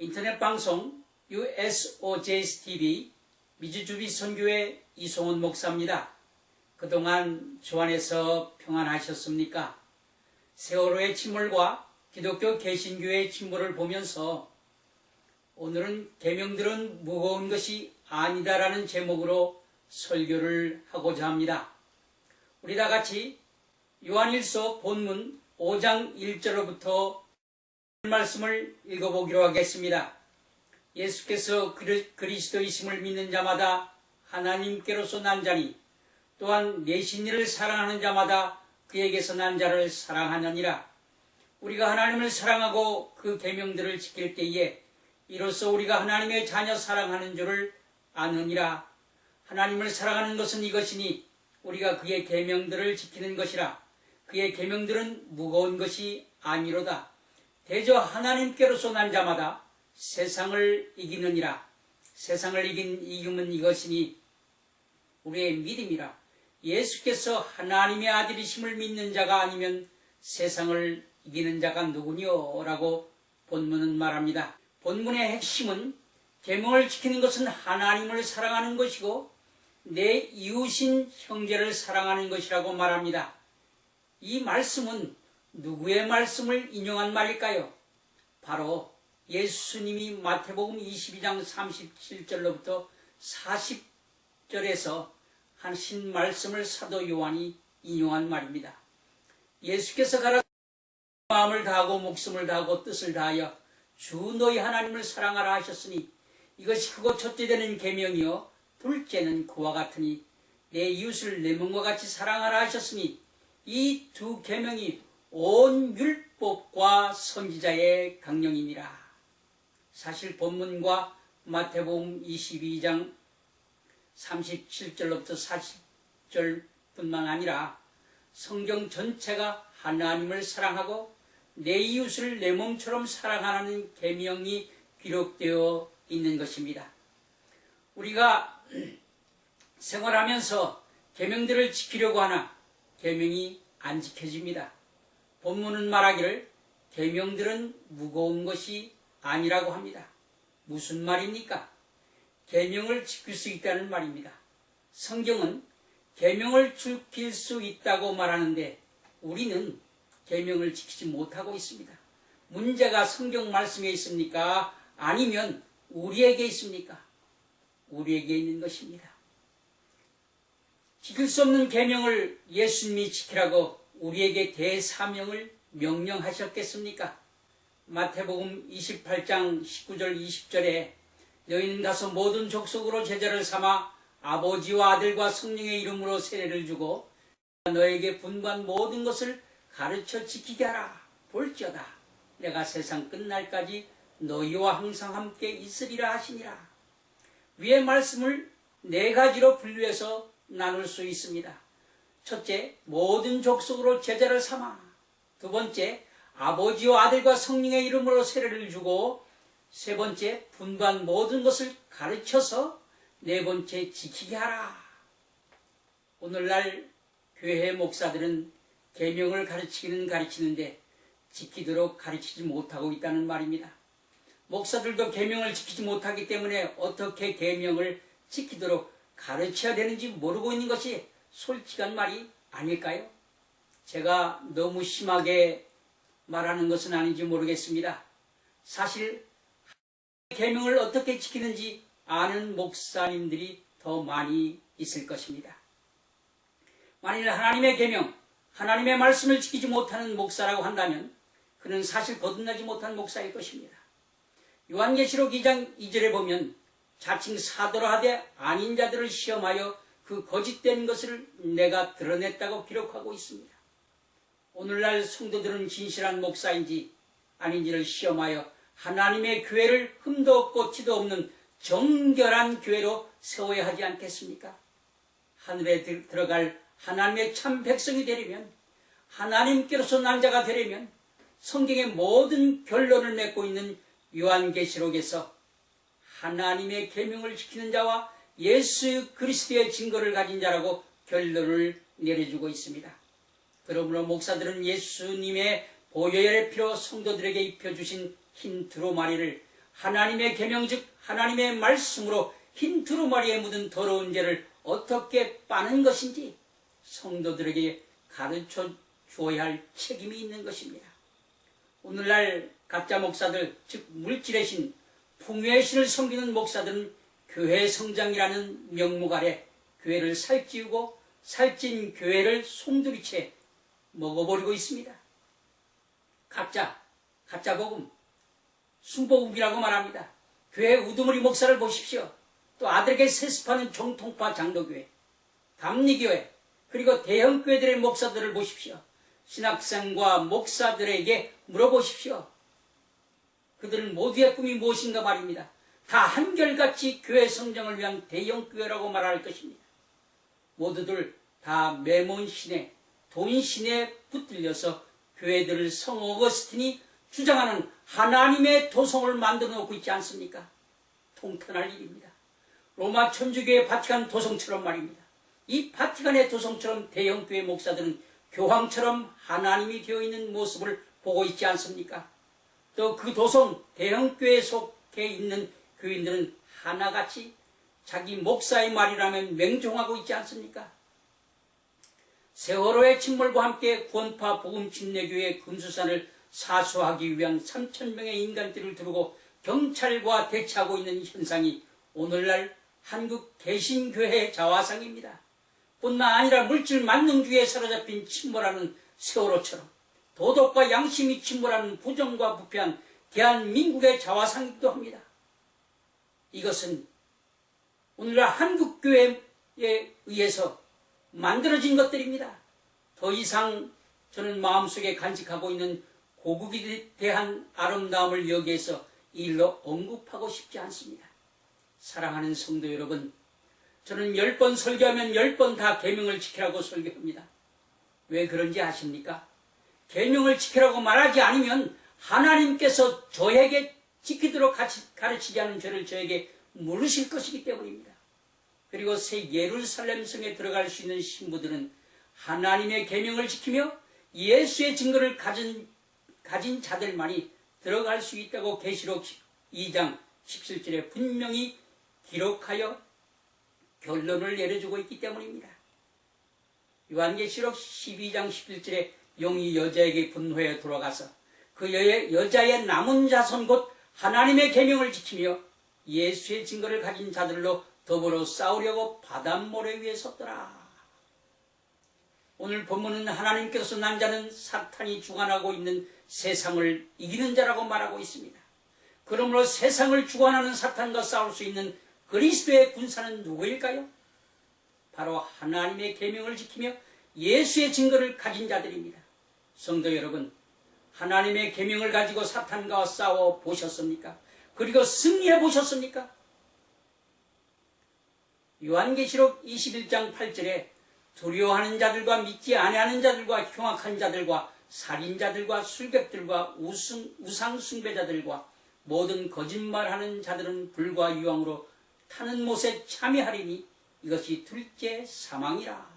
인터넷 방송 USOJSTV 미주주비 선교회 이송훈 목사입니다. 그동안 주 안에서 평안하셨습니까? 세월호의 침몰과 기독교 개신교의 침몰을 보면서 오늘은 계명들은 무거운 것이 아니다라는 제목으로 설교를 하고자 합니다. 우리 다 같이 요한일서 본문 5장 1절로부터 말씀을 읽어보기로 하겠습니다. 예수께서 그리스도이심을 믿는 자마다 하나님께로서 난 자니 또한 내신 이를 사랑하는 자마다 그에게서 난 자를 사랑하느니라. 우리가 하나님을 사랑하고 그 계명들을 지킬 때에 이로써 우리가 하나님의 자녀 사랑하는 줄을 아느니라. 하나님을 사랑하는 것은 이것이니 우리가 그의 계명들을 지키는 것이라. 그의 계명들은 무거운 것이 아니로다. 대저 하나님께로서 난 자마다 세상을 이기느니라. 세상을 이김은 이것이니 우리의 믿음이라. 예수께서 하나님의 아들이심을 믿는 자가 아니면 세상을 이기는 자가 누구뇨? 라고 본문은 말합니다. 본문의 핵심은 계명을 지키는 것은 하나님을 사랑하는 것이고 내 이웃인 형제를 사랑하는 것이라고 말합니다. 이 말씀은 누구의 말씀을 인용한 말일까요? 바로 예수님이 마태복음 22장 37절로부터 40절에서 하신 말씀을 사도 요한이 인용한 말입니다. 예수께서 가라 마음을 다하고 목숨을 다하고 뜻을 다하여 주 너희 하나님을 사랑하라 하셨으니 이것이 크고 첫째 되는 계명이요 둘째는 그와 같으니 내 이웃을 내 몸과 같이 사랑하라 하셨으니 이 두 계명이 온 율법과 선지자의 강령이니라. 사실 본문과 마태복음 22장 37절로부터 40절뿐만 아니라 성경 전체가 하나님을 사랑하고 내 이웃을 내 몸처럼 사랑하는 계명이 기록되어 있는 것입니다. 우리가 생활하면서 계명들을 지키려고 하나 계명이 안 지켜집니다. 본문은 말하기를 계명들은 무거운 것이 아니라고 합니다. 무슨 말입니까? 계명을 지킬 수 있다는 말입니다. 성경은 계명을 지킬 수 있다고 말하는데 우리는 계명을 지키지 못하고 있습니다. 문제가 성경 말씀에 있습니까? 아니면 우리에게 있습니까? 우리에게 있는 것입니다. 지킬 수 없는 계명을 예수님이 지키라고 우리에게 대사명을 명령하셨겠습니까? 마태복음 28장 19절 20절에 너희는 가서 모든 족속으로 제자를 삼아 아버지와 아들과 성령의 이름으로 세례를 주고 너에게 분부한 모든 것을 가르쳐 지키게 하라. 볼지어다 내가 세상 끝날까지 너희와 항상 함께 있으리라 하시니라. 위의 말씀을 네 가지로 분류해서 나눌 수 있습니다. 첫째, 모든 족속으로 제자를 삼아. 두 번째, 아버지와 아들과 성령의 이름으로 세례를 주고, 세 번째, 분부한 모든 것을 가르쳐서 네 번째, 지키게 하라. 오늘날 교회 목사들은 계명을 가르치기는 가르치는데 지키도록 가르치지 못하고 있다는 말입니다. 목사들도 계명을 지키지 못하기 때문에 어떻게 계명을 지키도록 가르쳐야 되는지 모르고 있는 것이 솔직한 말이 아닐까요? 제가 너무 심하게 말하는 것은 아닌지 모르겠습니다. 사실 계명을 어떻게 지키는지 아는 목사님들이 더 많이 있을 것입니다. 만일 하나님의 계명, 하나님의 말씀을 지키지 못하는 목사라고 한다면 그는 사실 거듭나지 못한 목사일 것입니다. 요한계시록 2장 2절에 보면 자칭 사도라 하되 아닌 자들을 시험하여 그 거짓된 것을 내가 드러냈다고 기록하고 있습니다. 오늘날 성도들은 진실한 목사인지 아닌지를 시험하여 하나님의 교회를 흠도 없고 티도 없는 정결한 교회로 세워야 하지 않겠습니까? 하늘에 들어갈 하나님의 참 백성이 되려면, 하나님께로서 난 자가 되려면 성경의 모든 결론을 맺고 있는 요한계시록에서 하나님의 계명을 지키는 자와 예수 그리스도의 증거를 가진 자라고 결론을 내려주고 있습니다. 그러므로 목사들은 예수님의 보혈의 피로 성도들에게 입혀주신 흰 두루마리를 하나님의 계명 즉 하나님의 말씀으로 흰 두루마리에 묻은 더러운 죄를 어떻게 빠는 것인지 성도들에게 가르쳐 주어야 할 책임이 있는 것입니다. 오늘날 가짜 목사들 즉 물질의 신, 풍요의 신을 섬기는 목사들은 교회 성장이라는 명목 아래 교회를 살찌우고 살찐 교회를 송두리째 먹어버리고 있습니다. 가짜 복음, 순복음이라고 말합니다. 교회 우두머리 목사를 보십시오. 또 아들에게 세습하는 정통파 장로교회, 감리교회, 그리고 대형교회들의 목사들을 보십시오. 신학생과 목사들에게 물어보십시오. 그들은 모두의 꿈이 무엇인가 말입니다. 다 한결같이 교회 성장을 위한 대형교회라고 말할 것입니다. 모두들 다 매몬신에 돈신에 붙들려서 교회들을 성 어거스틴이 주장하는 하나님의 도성을 만들어 놓고 있지 않습니까? 통탄할 일입니다. 로마 천주교의 바티칸 도성처럼 말입니다. 이 바티칸의 도성처럼 대형교회 목사들은 교황처럼 하나님이 되어 있는 모습을 보고 있지 않습니까? 또 그 도성 대형교회 속에 있는 교인들은 하나같이 자기 목사의 말이라면 맹종하고 있지 않습니까? 세월호의 침몰과 함께 구원파 복음침례교회 금수산을 사수하기 위한 3,000명의 인간들을 두르고 경찰과 대치하고 있는 현상이 오늘날 한국 개신교회의 자화상입니다. 뿐만 아니라 물질 만능주의에 사로잡힌 침몰하는 세월호처럼 도덕과 양심이 침몰하는 부정과 부패한 대한민국의 자화상이기도 합니다. 이것은 오늘날 한국교회에 의해서 만들어진 것들입니다. 더 이상 저는 마음속에 간직하고 있는 고국에 대한 아름다움을 여기에서 일러 언급하고 싶지 않습니다. 사랑하는 성도 여러분, 저는 10번 설교하면 10번 다 계명을 지키라고 설교합니다. 왜 그런지 아십니까? 계명을 지키라고 말하지 않으면 하나님께서 저에게 지키도록 가르치지 않은 죄를 저에게 물으실 것이기 때문입니다. 그리고 새 예루살렘 성에 들어갈 수 있는 신부들은 하나님의 계명을 지키며 예수의 증거를 가진 자들만이 들어갈 수 있다고 계시록 2장 17절에 분명히 기록하여 결론을 내려주고 있기 때문입니다. 요한계시록 12장 11절에 영이 여자에게 분노해 돌아가서 그 여자의 남은 자손 곧 하나님의 계명을 지키며 예수의 증거를 가진 자들로 더불어 싸우려고 바닷모래 위에 섰더라. 오늘 본문은 하나님께서 난 자는 사탄이 주관하고 있는 세상을 이기는 자라고 말하고 있습니다. 그러므로 세상을 주관하는 사탄과 싸울 수 있는 그리스도의 군사는 누구일까요? 바로 하나님의 계명을 지키며 예수의 증거를 가진 자들입니다. 성도 여러분, 하나님의 계명을 가지고 사탄과 싸워 보셨습니까? 그리고 승리해 보셨습니까? 요한계시록 21장 8절에 두려워하는 자들과 믿지 아니하는 자들과 흉악한 자들과 살인자들과 술객들과 우상 숭배자들과 모든 거짓말하는 자들은 불과 유황으로 타는 못에 참여하리니 이것이 둘째 사망이라.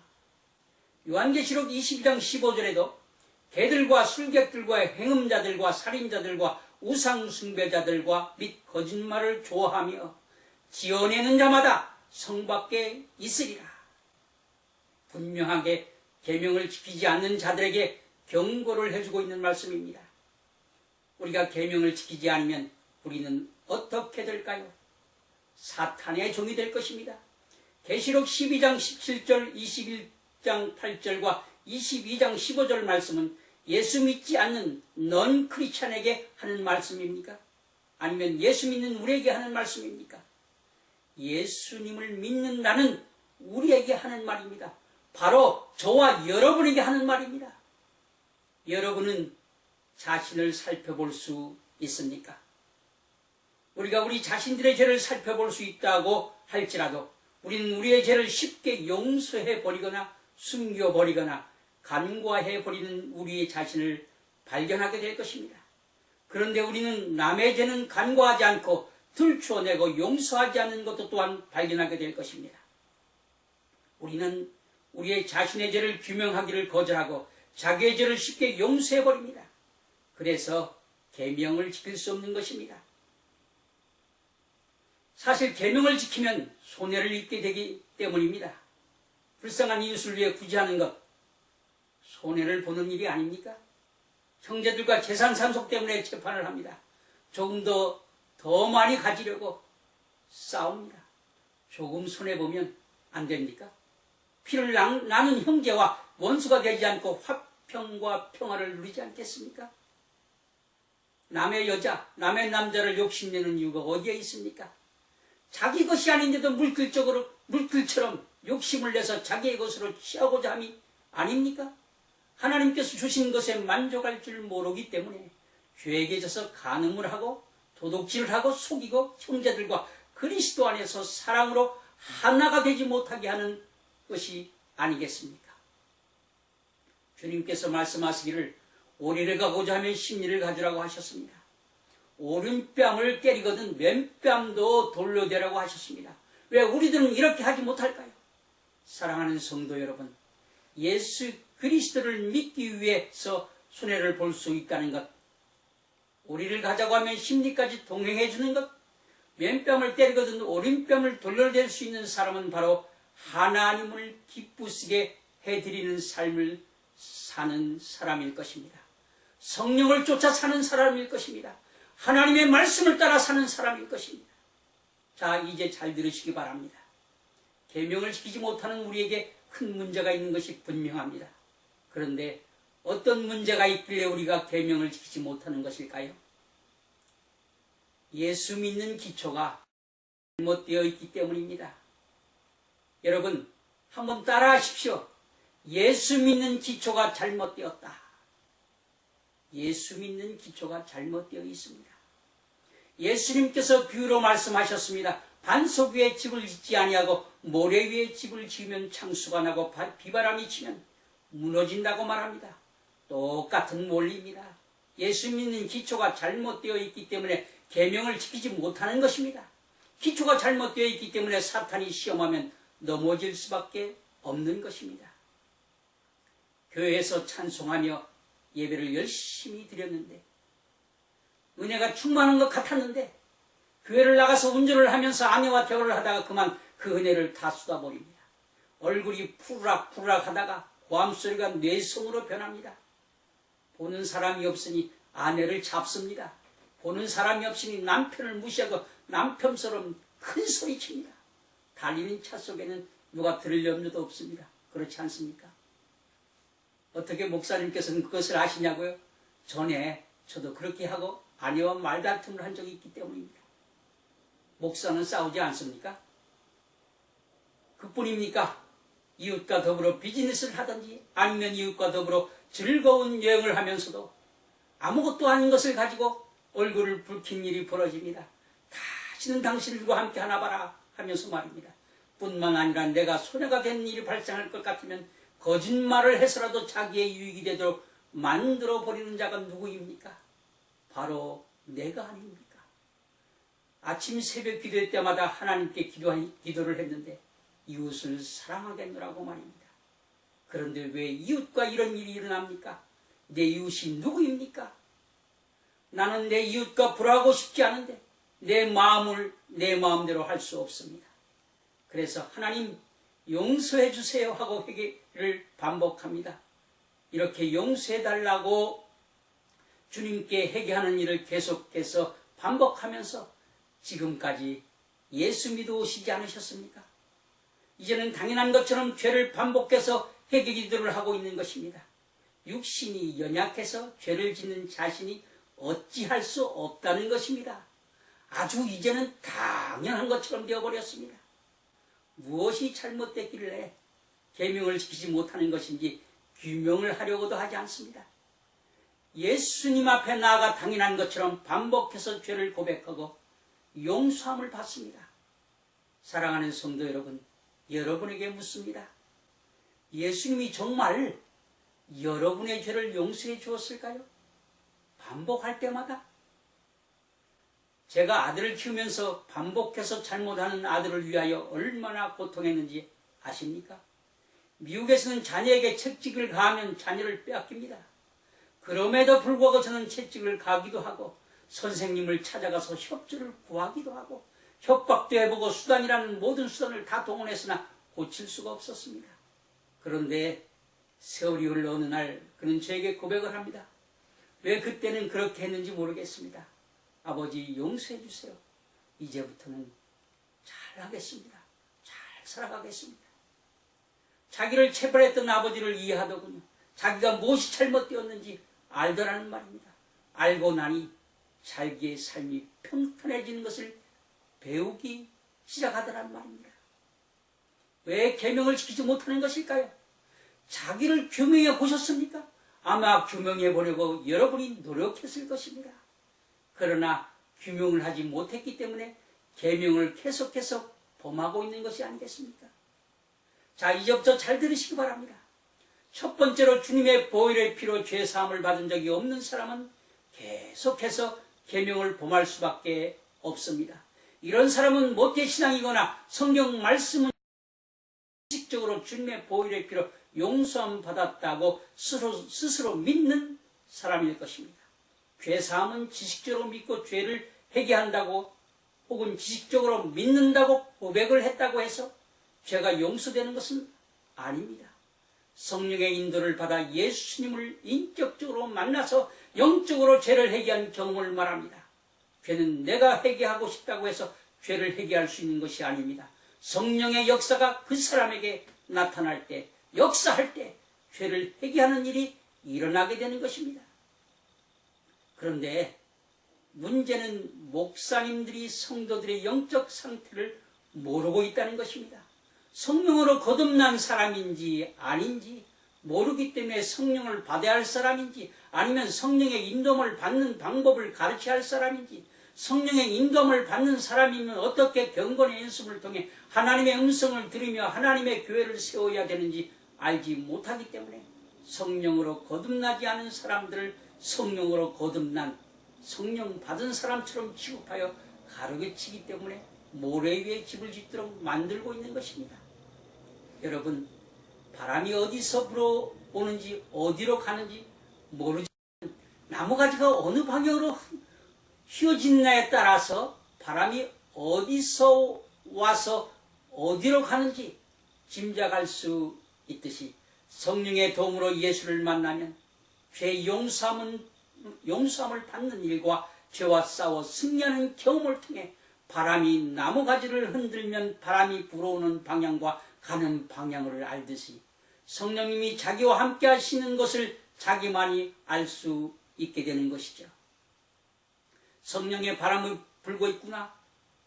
요한계시록 22장 15절에도 개들과 술객들과 행음자들과 살인자들과 우상 숭배자들과 및 거짓말을 좋아하며 지어내는 자마다 성 밖에 있으리라. 분명하게 계명을 지키지 않는 자들에게 경고를 해주고 있는 말씀입니다. 우리가 계명을 지키지 않으면 우리는 어떻게 될까요? 사탄의 종이 될 것입니다. 계시록 12장 17절, 21장 8절과 22장 15절 말씀은 예수 믿지 않는 넌 크리스찬에게 하는 말씀입니까? 아니면 예수 믿는 우리에게 하는 말씀입니까? 예수님을 믿는 나는 우리에게 하는 말입니다. 바로 저와 여러분에게 하는 말입니다. 여러분은 자신을 살펴볼 수 있습니까? 우리가 우리 자신들의 죄를 살펴볼 수 있다고 할지라도 우리는 우리의 죄를 쉽게 용서해버리거나 숨겨버리거나 간과해버리는 우리의 자신을 발견하게 될 것입니다. 그런데 우리는 남의 죄는 간과하지 않고 들추어내고 용서하지 않는 것도 또한 발견하게 될 것입니다. 우리는 우리의 자신의 죄를 규명하기를 거절하고 자기의 죄를 쉽게 용서해버립니다. 그래서 계명을 지킬 수 없는 것입니다. 사실 계명을 지키면 손해를 입게 되기 때문입니다. 불쌍한 이웃을 위해 구제하는 것, 손해를 보는 일이 아닙니까? 형제들과 재산 상속 때문에 재판을 합니다. 조금 더 많이 가지려고 싸웁니다. 조금 손해보면 안 됩니까? 피를 나눈 형제와 원수가 되지 않고 화평과 평화를 누리지 않겠습니까? 남의 여자, 남의 남자를 욕심내는 이유가 어디에 있습니까? 자기 것이 아닌데도 물길처럼 욕심을 내서 자기의 것으로 취하고자 함이 아닙니까? 하나님께서 주신 것에 만족할 줄 모르기 때문에 죄에게 져서 간음을 하고 도둑질을 하고 속이고 형제들과 그리스도 안에서 사랑으로 하나가 되지 못하게 하는 것이 아니겠습니까? 주님께서 말씀하시기를 오리를 가고자 하면 십리를 가지라고 하셨습니다. 오른뺨을 때리거든 왼뺨도 돌려대라고 하셨습니다. 왜 우리들은 이렇게 하지 못할까요? 사랑하는 성도 여러분, 예수 그리스도를 믿기 위해서 손해를 볼 수 있다는 것, 오리를 가자고 하면 십리까지 동행해 주는 것, 왼뺨을 때리거든 오른뺨을 돌려댈 수 있는 사람은 바로 하나님을 기쁘시게 해드리는 삶을 사는 사람일 것입니다. 성령을 쫓아 사는 사람일 것입니다. 하나님의 말씀을 따라 사는 사람일 것입니다. 자, 이제 잘 들으시기 바랍니다. 계명을 지키지 못하는 우리에게 큰 문제가 있는 것이 분명합니다. 그런데 어떤 문제가 있길래 우리가 계명을 지키지 못하는 것일까요? 예수 믿는 기초가 잘못되어 있기 때문입니다. 여러분, 한번 따라하십시오. 예수 믿는 기초가 잘못되었다. 예수 믿는 기초가 잘못되어 있습니다. 예수님께서 비유로 말씀하셨습니다. 반석 위에 집을 짓지 아니하고 모래 위에 집을 지으면 창수가 나고 비바람이 치면 무너진다고 말합니다. 똑같은 원리입니다. 예수 믿는 기초가 잘못되어 있기 때문에 계명을 지키지 못하는 것입니다. 기초가 잘못되어 있기 때문에 사탄이 시험하면 넘어질 수밖에 없는 것입니다. 교회에서 찬송하며 예배를 열심히 드렸는데, 은혜가 충만한 것 같았는데, 교회를 나가서 운전을 하면서 아내와 대화를 하다가 그만 그 은혜를 다 쏟아버립니다. 얼굴이 푸르락푸르락 하다가 고함소리가 뇌성으로 변합니다. 보는 사람이 없으니 아내를 잡습니다. 보는 사람이 없으니 남편을 무시하고 남편처럼 큰 소리칩니다. 달리는 차 속에는 누가 들을 염려도 없습니다. 그렇지 않습니까? 어떻게 목사님께서는 그것을 아시냐고요? 전에 저도 그렇게 하고 아내와 말다툼을 한 적이 있기 때문입니다. 목사는 싸우지 않습니까? 그뿐입니까? 이웃과 더불어 비즈니스를 하든지 아니면 이웃과 더불어 즐거운 여행을 하면서도 아무것도 아닌 것을 가지고 얼굴을 붉힌 일이 벌어집니다. 다시는 당신들과 함께 하나 봐라 하면서 말입니다. 뿐만 아니라 내가 손해가 된 일이 발생할 것 같으면 거짓말을 해서라도 자기의 유익이 되도록 만들어버리는 자가 누구입니까? 바로 내가 아닙니까? 아침 새벽 기도회 때마다 하나님께 기도를 했는데 이웃을 사랑하겠노라고 말입니다. 그런데 왜 이웃과 이런 일이 일어납니까? 내 이웃이 누구입니까? 나는 내 이웃과 불화하고 싶지 않은데 내 마음을 내 마음대로 할 수 없습니다. 그래서 하나님 용서해 주세요 하고 회개를 반복합니다. 이렇게 용서해달라고 주님께 회개하는 일을 계속해서 반복하면서 지금까지 예수 믿어 오시지 않으셨습니까? 이제는 당연한 것처럼 죄를 반복해서 회개 기도를 하고 있는 것입니다. 육신이 연약해서 죄를 짓는 자신이 어찌할 수 없다는 것입니다. 아주 이제는 당연한 것처럼 되어버렸습니다. 무엇이 잘못됐길래 계명을 지키지 못하는 것인지 규명을 하려고도 하지 않습니다. 예수님 앞에 나아가 당연한 것처럼 반복해서 죄를 고백하고 용서함을 받습니다. 사랑하는 성도 여러분, 여러분에게 묻습니다. 예수님이 정말 여러분의 죄를 용서해 주었을까요? 반복할 때마다? 제가 아들을 키우면서 반복해서 잘못하는 아들을 위하여 얼마나 고통했는지 아십니까? 미국에서는 자녀에게 채찍을 가하면 자녀를 빼앗깁니다. 그럼에도 불구하고 저는 채찍을 가기도 하고 선생님을 찾아가서 협조를 구하기도 하고 협박도 해보고 수단이라는 모든 수단을 다 동원했으나 고칠 수가 없었습니다. 그런데 세월이 흘러 어느 날 그는 저에게 고백을 합니다. 왜 그때는 그렇게 했는지 모르겠습니다. 아버지 용서해 주세요. 이제부터는 잘 하겠습니다. 잘 살아가겠습니다. 자기를 체벌했던 아버지를 이해하더군요. 자기가 무엇이 잘못되었는지 알더라는 말입니다. 알고 나니 자기의 삶이 평탄해지는 것을 배우기 시작하더라는 말입니다. 왜 계명을 지키지 못하는 것일까요? 자기를 규명해 보셨습니까? 아마 규명해 보려고 여러분이 노력했을 것입니다. 그러나 규명을 하지 못했기 때문에 계명을 계속해서 범하고 있는 것이 아니겠습니까? 자, 이제부터 잘 들으시기 바랍니다. 첫 번째로 주님의 보혈의 피로 죄사함을 받은 적이 없는 사람은 계속해서 계명을 범할 수밖에 없습니다. 이런 사람은 모태신앙이거나 성경 말씀은 지식적으로 주님의 보혈의 피로 용서함 받았다고 스스로 믿는 사람일 것입니다. 죄사함은 지식적으로 믿고 죄를 회개한다고 혹은 지식적으로 믿는다고 고백을 했다고 해서 죄가 용서되는 것은 아닙니다. 성령의 인도를 받아 예수님을 인격적으로 만나서 영적으로 죄를 회개한 경험을 말합니다. 죄는 내가 회개하고 싶다고 해서 죄를 회개할 수 있는 것이 아닙니다. 성령의 역사가 그 사람에게 나타날 때, 역사할 때 죄를 회개하는 일이 일어나게 되는 것입니다. 그런데 문제는 목사님들이 성도들의 영적 상태를 모르고 있다는 것입니다. 성령으로 거듭난 사람인지 아닌지 모르기 때문에 성령을 받아야 할 사람인지 아니면 성령의 인도함을 받는 방법을 가르쳐야 할 사람인지 성령의 인도함을 받는 사람이면 어떻게 경건의 연습을 통해 하나님의 음성을 들으며 하나님의 교회를 세워야 되는지 알지 못하기 때문에 성령으로 거듭나지 않은 사람들을 성령으로 거듭난 성령 받은 사람처럼 취급하여 가르치기 때문에 모래 위에 집을 짓도록 만들고 있는 것입니다. 여러분, 바람이 어디서 불어오는지 어디로 가는지 모르지만 나무가지가 어느 방향으로 휘어진나에 따라서 바람이 어디서 와서 어디로 가는지 짐작할 수 있듯이 성령의 도움으로 예수를 만나면 죄 용서함을 받는 일과 죄와 싸워 승리하는 경험을 통해 바람이 나무가지를 흔들면 바람이 불어오는 방향과 가는 방향을 알듯이 성령님이 자기와 함께 하시는 것을 자기만이 알 수 있게 되는 것이죠. 성령의 바람이 불고 있구나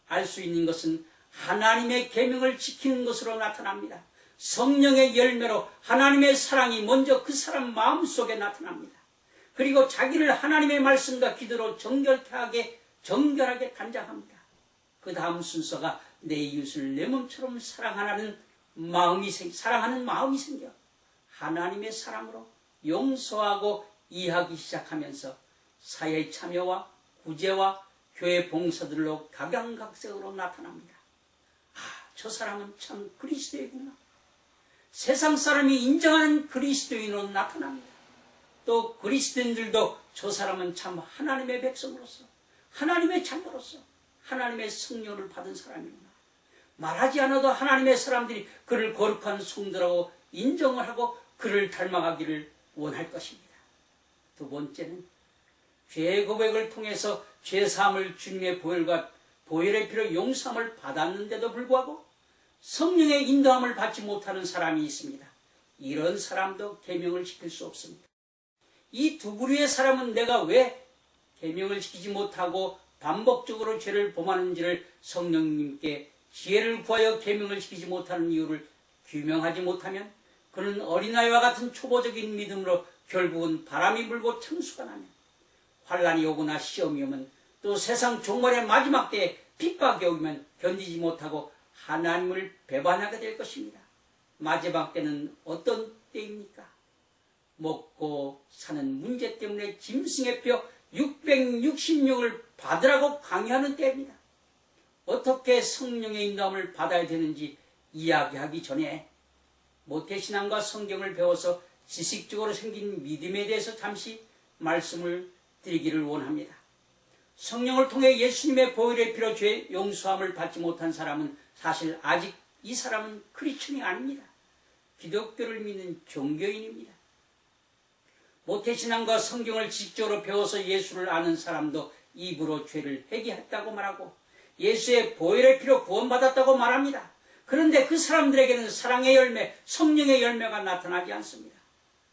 알 수 있는 것은 하나님의 계명을 지키는 것으로 나타납니다. 성령의 열매로 하나님의 사랑이 먼저 그 사람 마음속에 나타납니다. 그리고 자기를 하나님의 말씀과 기도로 정결하게 단장합니다. 그 다음 순서가 내 이웃을 내 몸처럼 사랑하는 마음이 생겨 하나님의 사랑으로 용서하고 이해하기 시작하면서 사회 참여와 구제와 교회 봉사들로 각양각색으로 나타납니다. 아, 저 사람은 참 그리스도이구나. 세상 사람이 인정하는 그리스도인으로 나타납니다. 또 그리스도인들도 저 사람은 참 하나님의 백성으로서 하나님의 자녀로서 하나님의 성령을 받은 사람이구나. 말하지 않아도 하나님의 사람들이 그를 거룩한 성도라고 인정을 하고 그를 닮아가기를 원할 것입니다. 두 번째는 죄 고백을 통해서 죄사함을 주님의 보혈의 피로 용서함을 받았는데도 불구하고 성령의 인도함을 받지 못하는 사람이 있습니다. 이런 사람도 계명을 지킬 수 없습니다. 이 두 부류의 사람은 내가 왜 계명을 지키지 못하고 반복적으로 죄를 범하는지를 성령님께 지혜를 구하여 계명을 지키지 못하는 이유를 규명하지 못하면 그는 어린아이와 같은 초보적인 믿음으로 결국은 바람이 불고 창수가 나면 환란이 오거나 시험이 오면 또 세상 종말의 마지막 때에 핍박이 오면 견디지 못하고 하나님을 배반하게 될 것입니다. 마지막 때는 어떤 때입니까? 먹고 사는 문제 때문에 짐승의 뼈 666을 받으라고 강요하는 때입니다. 어떻게 성령의 인도함을 받아야 되는지 이야기하기 전에 모태신앙과 성경을 배워서 지식적으로 생긴 믿음에 대해서 잠시 말씀을 드리기를 원합니다. 성령을 통해 예수님의 보혈의 피로 죄 용서함을 받지 못한 사람은 사실 아직 이 사람은 크리스천이 아닙니다. 기독교를 믿는 종교인입니다. 모태신앙과 성경을 지식적으로 배워서 예수를 아는 사람도 입으로 죄를 회개했다고 말하고 예수의 보혈의 피로 구원받았다고 말합니다. 그런데 그 사람들에게는 사랑의 열매, 성령의 열매가 나타나지 않습니다.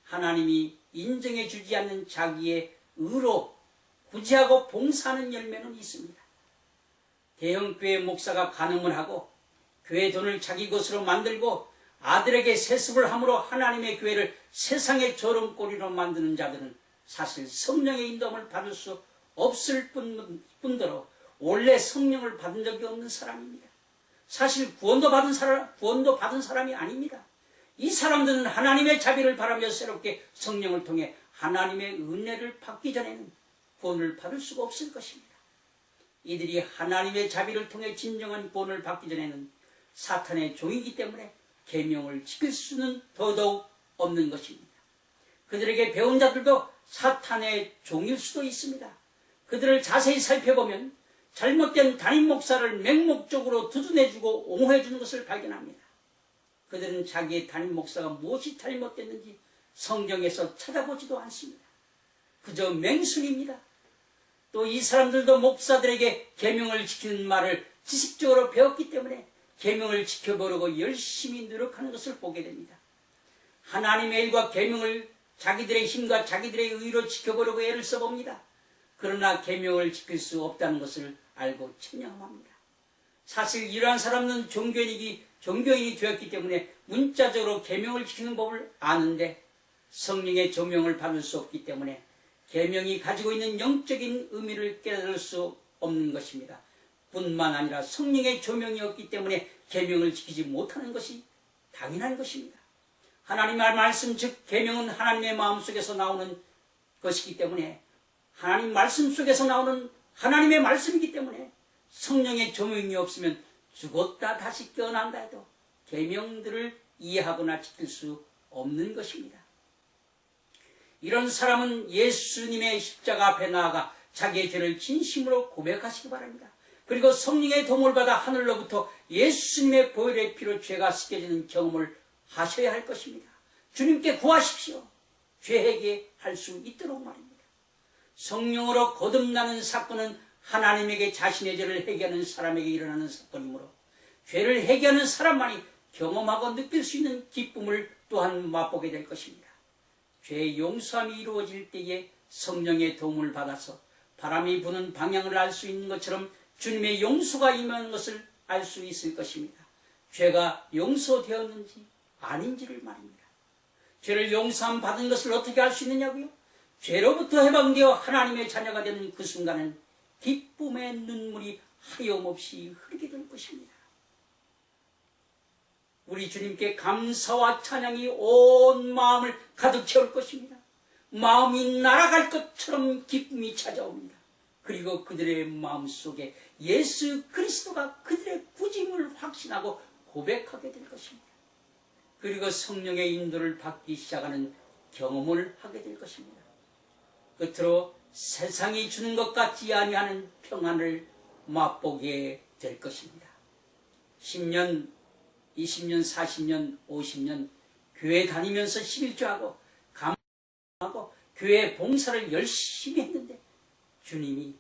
하나님이 인정해 주지 않는 자기의 의로 구제하고 봉사하는 열매는 있습니다. 대형교회 목사가 간음을 하고 교회 돈을 자기 것으로 만들고 아들에게 세습을 함으로 하나님의 교회를 세상의 저런꼴이로 만드는 자들은 사실 성령의 인도함을 받을 수 없을 뿐더러 원래 성령을 받은 적이 없는 사람입니다. 사실 구원도 받은 사람이 아닙니다. 이 사람들은 하나님의 자비를 바라며 새롭게 성령을 통해 하나님의 은혜를 받기 전에는 구원을 받을 수가 없을 것입니다. 이들이 하나님의 자비를 통해 진정한 구원을 받기 전에는 사탄의 종이기 때문에 계명을 지킬 수는 더더욱 없는 것입니다. 그들에게 배운 자들도 사탄의 종일 수도 있습니다. 그들을 자세히 살펴보면 잘못된 담임 목사를 맹목적으로 두둔해주고 옹호해주는 것을 발견합니다. 그들은 자기의 담임 목사가 무엇이 잘못됐는지 성경에서 찾아보지도 않습니다. 그저 맹순입니다. 또 이 사람들도 목사들에게 계명을 지키는 말을 지식적으로 배웠기 때문에 계명을 지켜보려고 열심히 노력하는 것을 보게 됩니다. 하나님의 일과 계명을 자기들의 힘과 자기들의 의로 지켜보려고 애를 써봅니다. 그러나 계명을 지킬 수 없다는 것을 알고 체념합니다. 사실 이러한 사람은 종교인이 되었기 때문에 문자적으로 계명을 지키는 법을 아는데 성령의 조명을 받을 수 없기 때문에 계명이 가지고 있는 영적인 의미를 깨달을 수 없는 것입니다. 뿐만 아니라 성령의 조명이 없기 때문에 계명을 지키지 못하는 것이 당연한 것입니다. 하나님의 말씀 즉 계명은 하나님의 마음속에서 나오는 것이기 때문에 하나님 말씀 속에서 나오는 하나님의 말씀이기 때문에 성령의 조명이 없으면 죽었다 다시 깨어난다 해도 계명들을 이해하거나 지킬 수 없는 것입니다. 이런 사람은 예수님의 십자가 앞에 나아가 자기의 죄를 진심으로 고백하시기 바랍니다. 그리고 성령의 도움을 받아 하늘로부터 예수님의 보혈의 피로 죄가 씻겨지는 경험을 하셔야 할 것입니다. 주님께 구하십시오. 죄회개할 수 있도록 말입니다. 성령으로 거듭나는 사건은 하나님에게 자신의 죄를 회개하는 사람에게 일어나는 사건이므로 죄를 회개하는 사람만이 경험하고 느낄 수 있는 기쁨을 또한 맛보게 될 것입니다. 죄의 용서함이 이루어질 때에 성령의 도움을 받아서 바람이 부는 방향을 알 수 있는 것처럼 주님의 용서가 임하는 것을 알 수 있을 것입니다. 죄가 용서되었는지 아닌지를 말입니다. 죄를 용서함 받은 것을 어떻게 알 수 있느냐고요? 죄로부터 해방되어 하나님의 자녀가 되는 그 순간은 기쁨의 눈물이 하염없이 흐르게 될 것입니다. 우리 주님께 감사와 찬양이 온 마음을 가득 채울 것입니다. 마음이 날아갈 것처럼 기쁨이 찾아옵니다. 그리고 그들의 마음속에 예수 그리스도가 그들의 구짐을 확신하고 고백하게 될 것입니다. 그리고 성령의 인도를 받기 시작하는 경험을 하게 될 것입니다. 끝으로 세상이 주는 것 같지 아니하는 평안을 맛보게 될 것입니다. 10년, 20년, 40년, 50년 교회 다니면서 11조하고 감사하고 교회 봉사를 열심히 했는데 주님이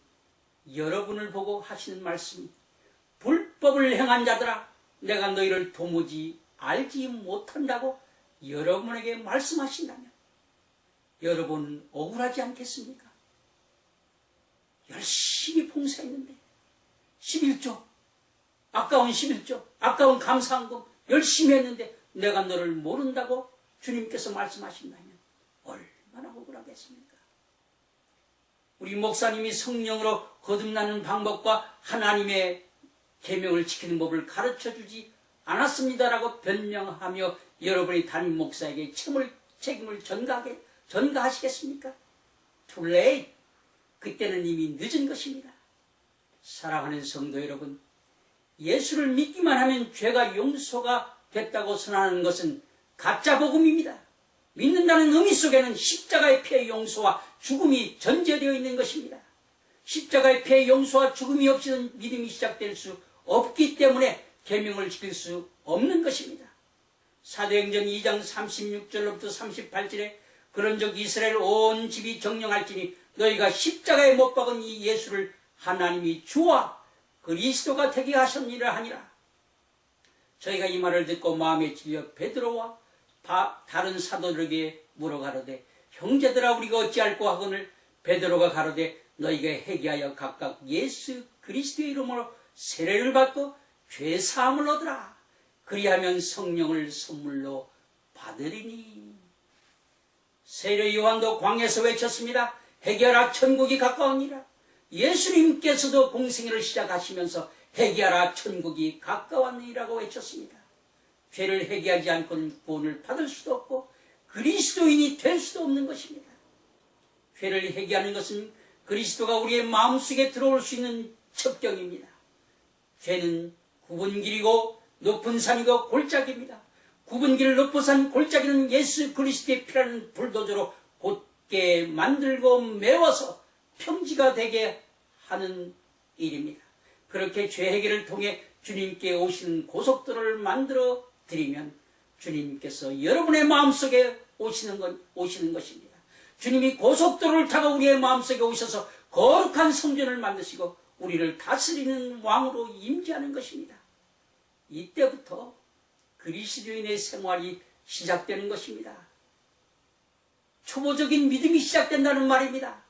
여러분을 보고 하시는 말씀이 불법을 행한 자들아 내가 너희를 도무지 알지 못한다고 여러분에게 말씀하신다면 여러분 억울하지 않겠습니까? 열심히 봉사했는데 11조 아까운 11조 아까운 감사한금 열심히 했는데 내가 너를 모른다고 주님께서 말씀하신다면 얼마나 억울하겠습니까? 우리 목사님이 성령으로 거듭나는 방법과 하나님의 계명을 지키는 법을 가르쳐주지 않았습니다라고 변명하며 여러분의 담임 목사에게 책임을 전가하시겠습니까? Too late. 그때는 이미 늦은 것입니다. 사랑하는 성도 여러분, 예수를 믿기만 하면 죄가 용서가 됐다고 선언하는 것은 가짜 복음입니다. 믿는다는 의미 속에는 십자가의 피의 용서와 죽음이 전제되어 있는 것입니다. 십자가의 피해 용서와 죽음이 없이는 믿음이 시작될 수 없기 때문에 계명을 지킬 수 없는 것입니다. 사도행전 2장 36절로부터 38절에 그런즉 이스라엘 온 집이 정령할지니 너희가 십자가에 못 박은 이 예수를 하나님이 주와 그리스도가 되게 하셨느니라 하니라. 저희가 이 말을 듣고 마음에 찔려 베드로와 다른 사도들에게 물어가로되 형제들아 우리가 어찌할꼬 하거늘 베드로가 가로되 너희가 회개하여 각각 예수 그리스도의 이름으로 세례를 받고 죄사함을 얻으라. 그리하면 성령을 선물로 받으리니. 세례 요한도 광야에서 외쳤습니다. 회개하라 천국이 가까우니라. 예수님께서도 공생애를 시작하시면서 회개하라 천국이 가까웠느니라고 외쳤습니다. 죄를 회개하지 않고는 구원을 받을 수도 없고 그리스도인이 될 수도 없는 것입니다. 죄를 회개하는 것은 그리스도가 우리의 마음속에 들어올 수 있는 첩경입니다. 죄는 굽은 길이고 높은 산이고 골짜기입니다. 굽은 길 높은 산 골짜기는 예수 그리스도의 피라는 불도저로 곧게 만들고 메워서 평지가 되게 하는 일입니다. 그렇게 죄 해결을 통해 주님께 오시는 고속도로를 만들어 드리면 주님께서 여러분의 마음속에 오시는 것입니다. 주님이 고속도로를 타고 우리의 마음속에 오셔서 거룩한 성전을 만드시고 우리를 다스리는 왕으로 임재하는 것입니다. 이때부터 그리스도인의 생활이 시작되는 것입니다. 초보적인 믿음이 시작된다는 말입니다.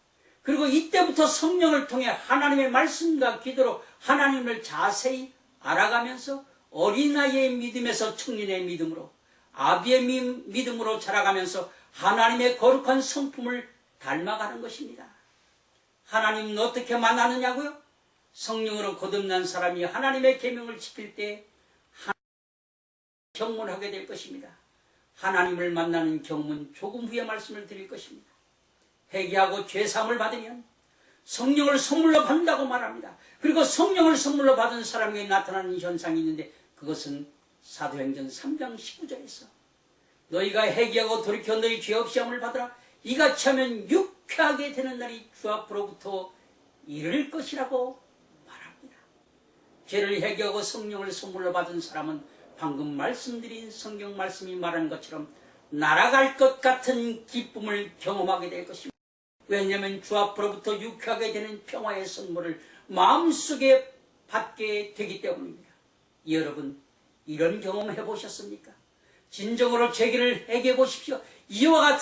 그리고 이때부터 성령을 통해 하나님의 말씀과 기도로 하나님을 자세히 알아가면서 어린아이의 믿음에서 청년의 믿음으로 아비의 믿음으로 자라가면서 하나님의 거룩한 성품을 닮아가는 것입니다. 하나님은 어떻게 만나느냐고요? 성령으로 거듭난 사람이 하나님의 계명을 지킬 때 경문하게 될 것입니다. 하나님을 만나는 경문 조금 후에 말씀을 드릴 것입니다. 회개하고 죄사함을 받으면 성령을 선물로 받는다고 말합니다. 그리고 성령을 선물로 받은 사람에게 나타나는 현상이 있는데 그것은 사도행전 3장 19절에서 너희가 회개하고 돌이켜 너희 죄 없이 함을 받으라. 이같이 하면 유쾌하게 되는 날이 주 앞으로부터 이를 것이라고 말합니다. 죄를 회개하고 성령을 선물로 받은 사람은 방금 말씀드린 성경 말씀이 말하는 것처럼 날아갈 것 같은 기쁨을 경험하게 될 것입니다. 왜냐하면 주 앞으로부터 유쾌하게 되는 평화의 선물을 마음속에 받게 되기 때문입니다. 여러분 이런 경험 해보셨습니까? 진정으로 죄를 회개해 보십시오. 이와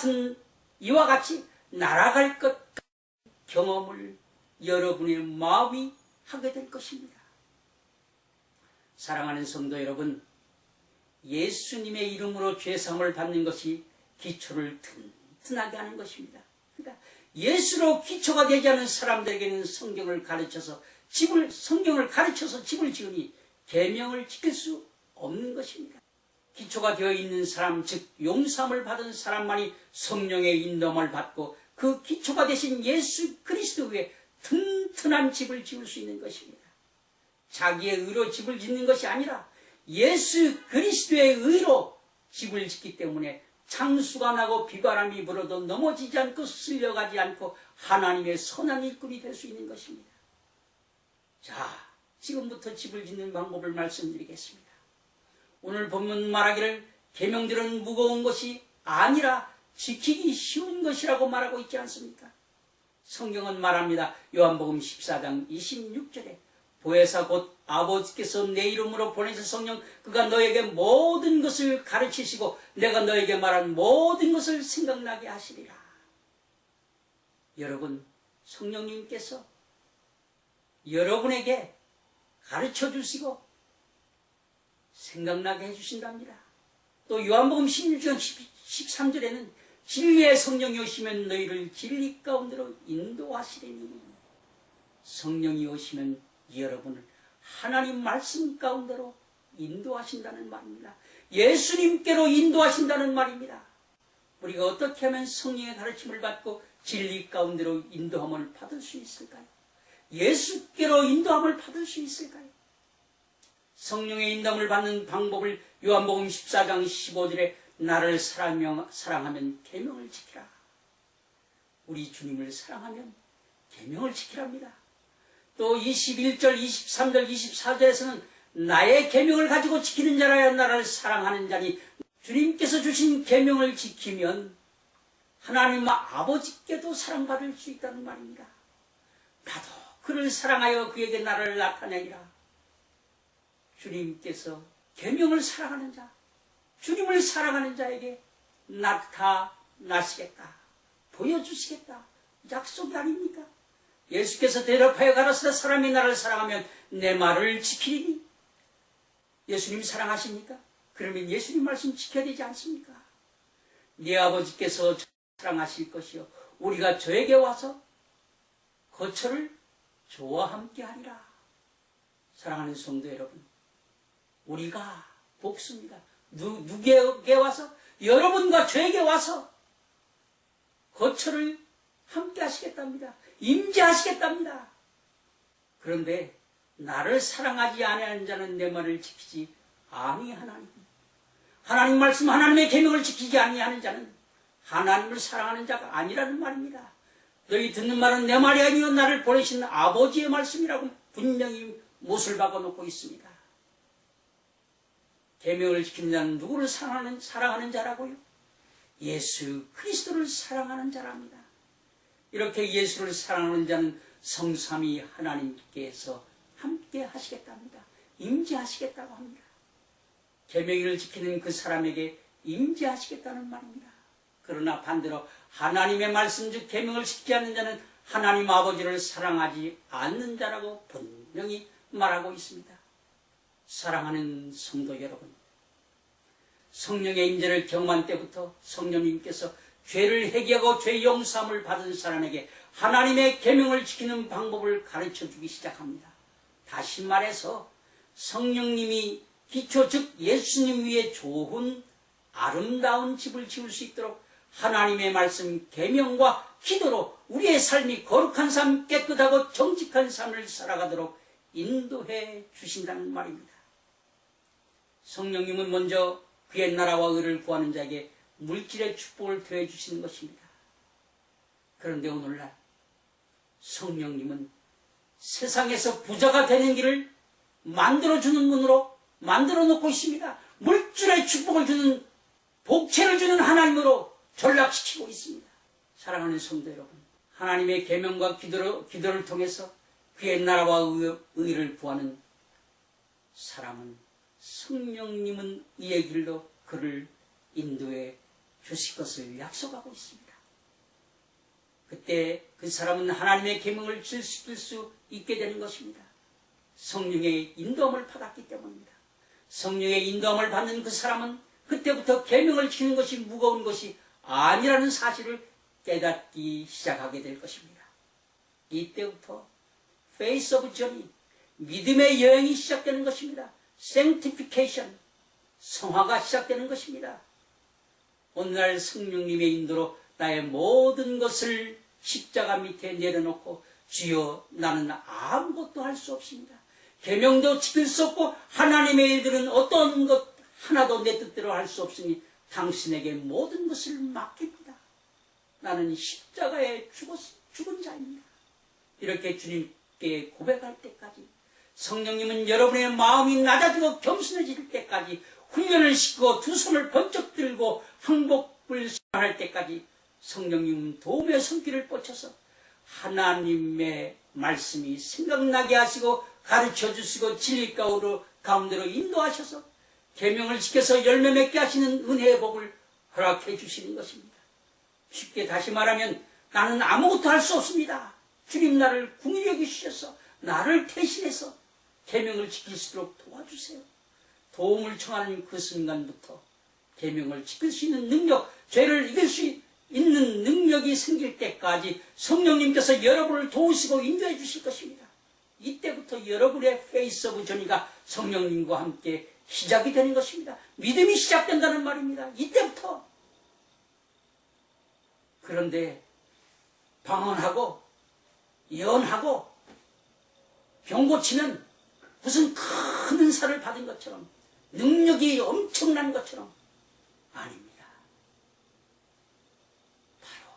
같이 날아갈 것 같은 경험을 여러분의 마음이 하게 될 것입니다. 사랑하는 성도 여러분, 예수님의 이름으로 죄사함을 받는 것이 기초를 튼튼하게 하는 것입니다. 그러니까 예수로 기초가 되지 않은 사람들에게는 성경을 가르쳐서 집을 지으니 계명을 지킬 수 없는 것입니다. 기초가 되어 있는 사람, 즉 용서함을 받은 사람만이 성령의 인도함을 받고 그 기초가 되신 예수 그리스도 위에 튼튼한 집을 지을 수 있는 것입니다. 자기의 의로 집을 짓는 것이 아니라 예수 그리스도의 의로 집을 짓기 때문에 창수가 나고 비바람이 불어도 넘어지지 않고 쓸려가지 않고 하나님의 선한 일꾼이 될 수 있는 것입니다. 자, 지금부터 집을 짓는 방법을 말씀드리겠습니다. 오늘 본문 말하기를 계명들은 무거운 것이 아니라 지키기 쉬운 것이라고 말하고 있지 않습니까? 성경은 말합니다. 요한복음 14장 26절에 보혜사 곧 아버지께서 내 이름으로 보내신 성령 그가 너에게 모든 것을 가르치시고 내가 너에게 말한 모든 것을 생각나게 하시리라. 여러분, 성령님께서 여러분에게 가르쳐 주시고 생각나게 해주신답니다. 또 요한복음 16장 13절에는 진리의 성령이 오시면 너희를 진리 가운데로 인도하시리니. 성령이 오시면 여러분을 하나님 말씀 가운데로 인도하신다는 말입니다. 예수님께로 인도하신다는 말입니다. 우리가 어떻게 하면 성령의 가르침을 받고 진리 가운데로 인도함을 받을 수 있을까요? 예수께로 인도함을 받을 수 있을까요? 성령의 인도함을 받는 방법을 요한복음 14장 15절에 나를 사랑하면 계명을 지키라. 우리 주님을 사랑하면 계명을 지키랍니다. 또 21절, 23절, 24절에서는 나의 계명을 가지고 지키는 자라야 나를 사랑하는 자니 주님께서 주신 계명을 지키면 하나님 아버지께도 사랑받을 수 있다는 말입니다. 나도 그를 사랑하여 그에게 나를 나타내리라. 주님께서 계명을 사랑하는 자, 주님을 사랑하는 자에게 나타나시겠다, 보여주시겠다 약속이 아닙니까? 예수께서 대답하여 가라사대 사람이 나를 사랑하면 내 말을 지키리니. 예수님 사랑하십니까? 그러면 예수님 말씀 지켜야 되지 않습니까? 네 아버지께서 사랑하실 것이요 우리가 저에게 와서 거처를 저와 함께 하리라. 사랑하는 성도 여러분, 우리가 복수입니다. 누구에게 와서? 여러분과 저에게 와서 거처를 함께 하시겠답니다. 임재하시겠답니다. 그런데 나를 사랑하지 아니하는 자는 내 말을 지키지 아니하나니. 하나님 말씀, 하나님의 계명을 지키지 아니하는 자는 하나님을 사랑하는 자가 아니라는 말입니다. 너희 듣는 말은 내 말이 아니요 나를 보내신 아버지의 말씀이라고 분명히 못을 박아놓고 있습니다. 계명을 지키는 자는 누구를 사랑하는 자라고요? 예수 그리스도를 사랑하는 자랍니다. 이렇게 예수를 사랑하는 자는 성삼위 하나님께서 함께 하시겠답니다. 임재하시겠다고 합니다. 계명을 지키는 그 사람에게 임재하시겠다는 말입니다. 그러나 반대로 하나님의 말씀 즉 계명을 지키지 않는 자는 하나님 아버지를 사랑하지 않는 자라고 분명히 말하고 있습니다. 사랑하는 성도 여러분, 성령의 임재를 경험한 때부터 성령님께서 죄를 회개하고 죄 용서함을 받은 사람에게 하나님의 계명을 지키는 방법을 가르쳐주기 시작합니다. 다시 말해서 성령님이 기초 즉 예수님 위에 좋은 아름다운 집을 지을 수 있도록 하나님의 말씀 계명과 기도로 우리의 삶이 거룩한 삶, 깨끗하고 정직한 삶을 살아가도록 인도해 주신다는 말입니다. 성령님은 먼저 그의 나라와 의를 구하는 자에게 물질의 축복을 더해 주시는 것입니다. 그런데 오늘날 성령님은 세상에서 부자가 되는 길을 만들어주는 문으로 만들어 놓고 있습니다. 물질의 축복을 주는, 복채를 주는 하나님으로 전락시키고 있습니다. 사랑하는 성도 여러분, 하나님의 계명과 기도를 통해서 그의 나라와 의를 구하는 사람은 성령님은 이의 길로 그를 인도해 주실 것을 약속하고 있습니다. 그때 그 사람은 하나님의 계명을 지킬 수 있게 되는 것입니다. 성령의 인도함을 받았기 때문입니다. 성령의 인도함을 받는 그 사람은 그때부터 계명을 지키는 것이 무거운 것이 아니라는 사실을 깨닫기 시작하게 될 것입니다. 이때부터 페이스 오브 저니, 믿음의 여행이 시작되는 것입니다. sanctification, 성화가 시작되는 것입니다. 오늘날 성령님의 인도로 나의 모든 것을 십자가 밑에 내려놓고 주여 나는 아무것도 할 수 없습니다. 계명도 지킬 수 없고 하나님의 일들은 어떤 것 하나도 내 뜻대로 할 수 없으니 당신에게 모든 것을 맡깁니다. 나는 십자가에 죽은 자입니다. 이렇게 주님께 고백할 때까지 성령님은 여러분의 마음이 낮아지고 겸손해질 때까지 훈련을 시키고 두 손을 번쩍 들고 항복을 할 때까지 성령님은 도움의 손길을 뻗쳐서 하나님의 말씀이 생각나게 하시고 가르쳐 주시고 진리 가운데로 인도하셔서 계명을 지켜서 열매 맺게 하시는 은혜의 복을 허락해 주시는 것입니다. 쉽게 다시 말하면 나는 아무것도 할 수 없습니다. 주님 나를 긍휼히 여기셔서 나를 대신해서 계명을 지킬 수 있도록 도와주세요. 도움을 청하는 그 순간부터 계명을 지킬 수 있는 능력, 죄를 이길 수 있는 능력이 생길 때까지 성령님께서 여러분을 도우시고 인도해 주실 것입니다. 이때부터 여러분의 페이스 오브 저니가 성령님과 함께 시작이 되는 것입니다. 믿음이 시작된다는 말입니다. 이때부터. 그런데 방언하고 예언하고 병 고치면 무슨 큰 은사를 받은 것처럼 능력이 엄청난 것처럼 아닙니다. 바로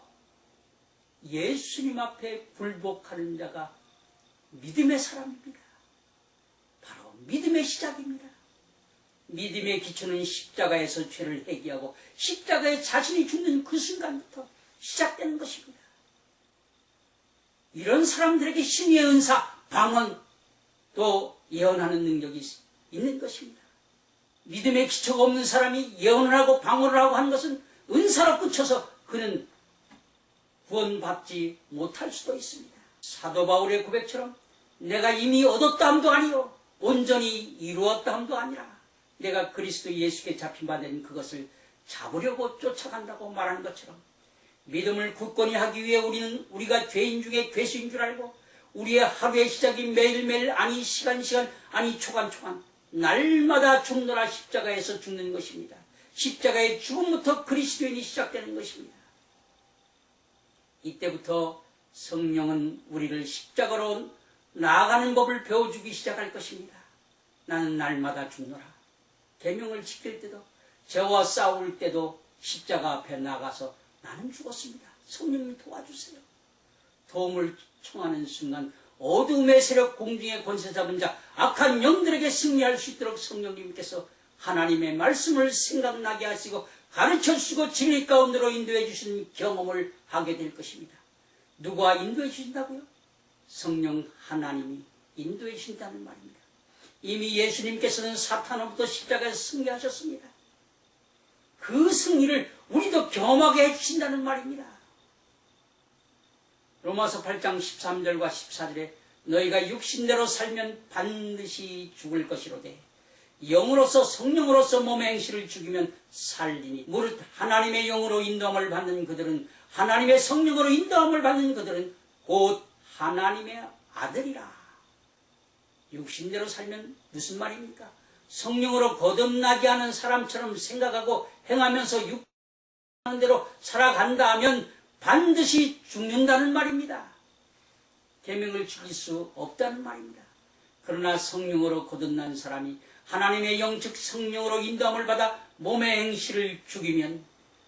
예수님 앞에 굴복하는 자가 믿음의 사람입니다. 바로 믿음의 시작입니다. 믿음의 기초는 십자가에서 죄를 회개하고 십자가에 자신이 죽는 그 순간부터 시작되는 것입니다. 이런 사람들에게 신의 은사, 방언, 또 예언하는 능력이 있는 것입니다. 믿음의 기초가 없는 사람이 예언을 하고 방언을 하고 하는 것은 은사로 끝쳐서 그는 구원받지 못할 수도 있습니다. 사도 바울의 고백처럼 내가 이미 얻었다 함도 아니요 온전히 이루었다 함도 아니라 내가 그리스도 예수께 잡힌 바 된 그것을 잡으려고 쫓아간다고 말하는 것처럼 믿음을 굳건히 하기 위해 우리가 죄인 중에 괴수인 줄 알고 우리의 하루의 시작이 매일매일 아니 시간 아니 초간 날마다 죽노라 십자가에서 죽는 것입니다. 십자가의 죽음부터 그리스도인이 시작되는 것입니다. 이때부터 성령은 우리를 십자가로 나아가는 법을 배워주기 시작할 것입니다. 나는 날마다 죽노라. 계명을 지킬 때도 죄와 싸울 때도 십자가 앞에 나가서 나는 죽었습니다. 성령님 도와주세요. 도움을 청하는 순간 어둠의 세력 공중의 권세 잡은 자 악한 영들에게 승리할 수 있도록 성령님께서 하나님의 말씀을 생각나게 하시고 가르쳐주시고 진리 가운데로 인도해 주신 경험을 하게 될 것입니다. 누가 인도해 주신다고요? 성령 하나님이 인도해 주신다는 말입니다. 이미 예수님께서는 사탄으로부터 십자가에서 승리하셨습니다. 그 승리를 우리도 경험하게 해주신다는 말입니다. 로마서 8장 13절과 14절에 너희가 육신대로 살면 반드시 죽을 것이로되 영으로서 성령으로서 몸의 행실을 죽이면 살리니 무릇 하나님의 영으로 인도함을 받는 그들은 하나님의 성령으로 인도함을 받는 그들은 곧 하나님의 아들이라. 육신대로 살면 무슨 말입니까? 성령으로 거듭나게 하는 사람처럼 생각하고 행하면서 육신하는 대로 살아간다 하면 반드시 죽는다는 말입니다. 계명을 지킬 수 없다는 말입니다. 그러나 성령으로 거듭난 사람이 하나님의 영 즉 성령으로 인도함을 받아 몸의 행실을 죽이면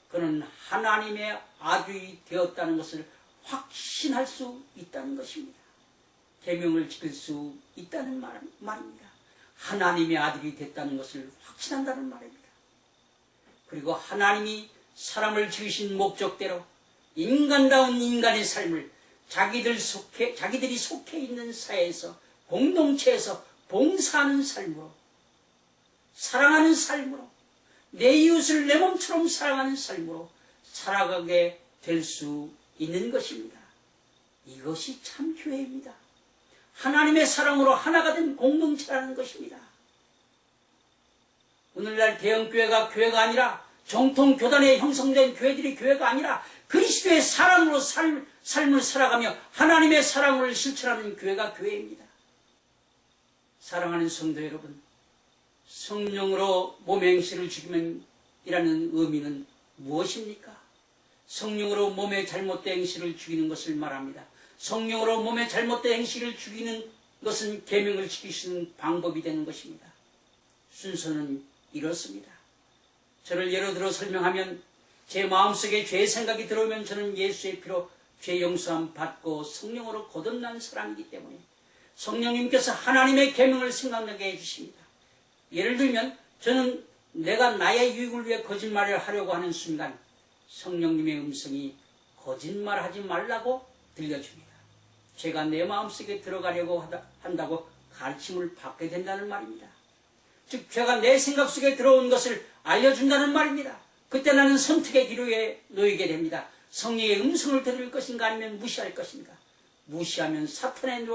그는 하나님의 아들이 되었다는 것을 확신할 수 있다는 것입니다. 계명을 지킬 수 있다는 말입니다. 하나님의 아들이 됐다는 것을 확신한다는 말입니다. 그리고 하나님이 사람을 지으신 목적대로 인간다운 인간의 삶을 자기들이 속해 있는 사회에서 공동체에서 봉사하는 삶으로 사랑하는 삶으로 내 이웃을 내 몸처럼 사랑하는 삶으로 살아가게 될 수 있는 것입니다. 이것이 참 교회입니다. 하나님의 사랑으로 하나가 된 공동체라는 것입니다. 오늘날 대형교회가 교회가 아니라 정통 교단에 형성된 교회들이 교회가 아니라 그리스도의 사랑으로 삶을 살아가며 하나님의 사랑을 실천하는 교회가 교회입니다. 사랑하는 성도 여러분, 성령으로 몸의 행실을 죽이면 이라는 의미는 무엇입니까? 성령으로 몸의 잘못된 행실을 죽이는 것을 말합니다. 성령으로 몸의 잘못된 행실을 죽이는 것은 계명을 지키시는 방법이 되는 것입니다. 순서는 이렇습니다. 저를 예로 들어 설명하면 제 마음속에 죄의 생각이 들어오면 저는 예수의 피로 죄 용서함 받고 성령으로 거듭난 사람이기 때문에 성령님께서 하나님의 계명을 생각나게 해주십니다. 예를 들면 저는 내가 나의 유익을 위해 거짓말을 하려고 하는 순간 성령님의 음성이 거짓말하지 말라고 들려줍니다. 죄가 내 마음속에 들어가려고 한다고 가르침을 받게 된다는 말입니다. 즉 죄가 내 생각 속에 들어온 것을 알려준다는 말입니다. 그때 나는 선택의 기로에 놓이게 됩니다. 성령의 음성을 들을 것인가 아니면 무시할 것인가. 무시하면 사탄의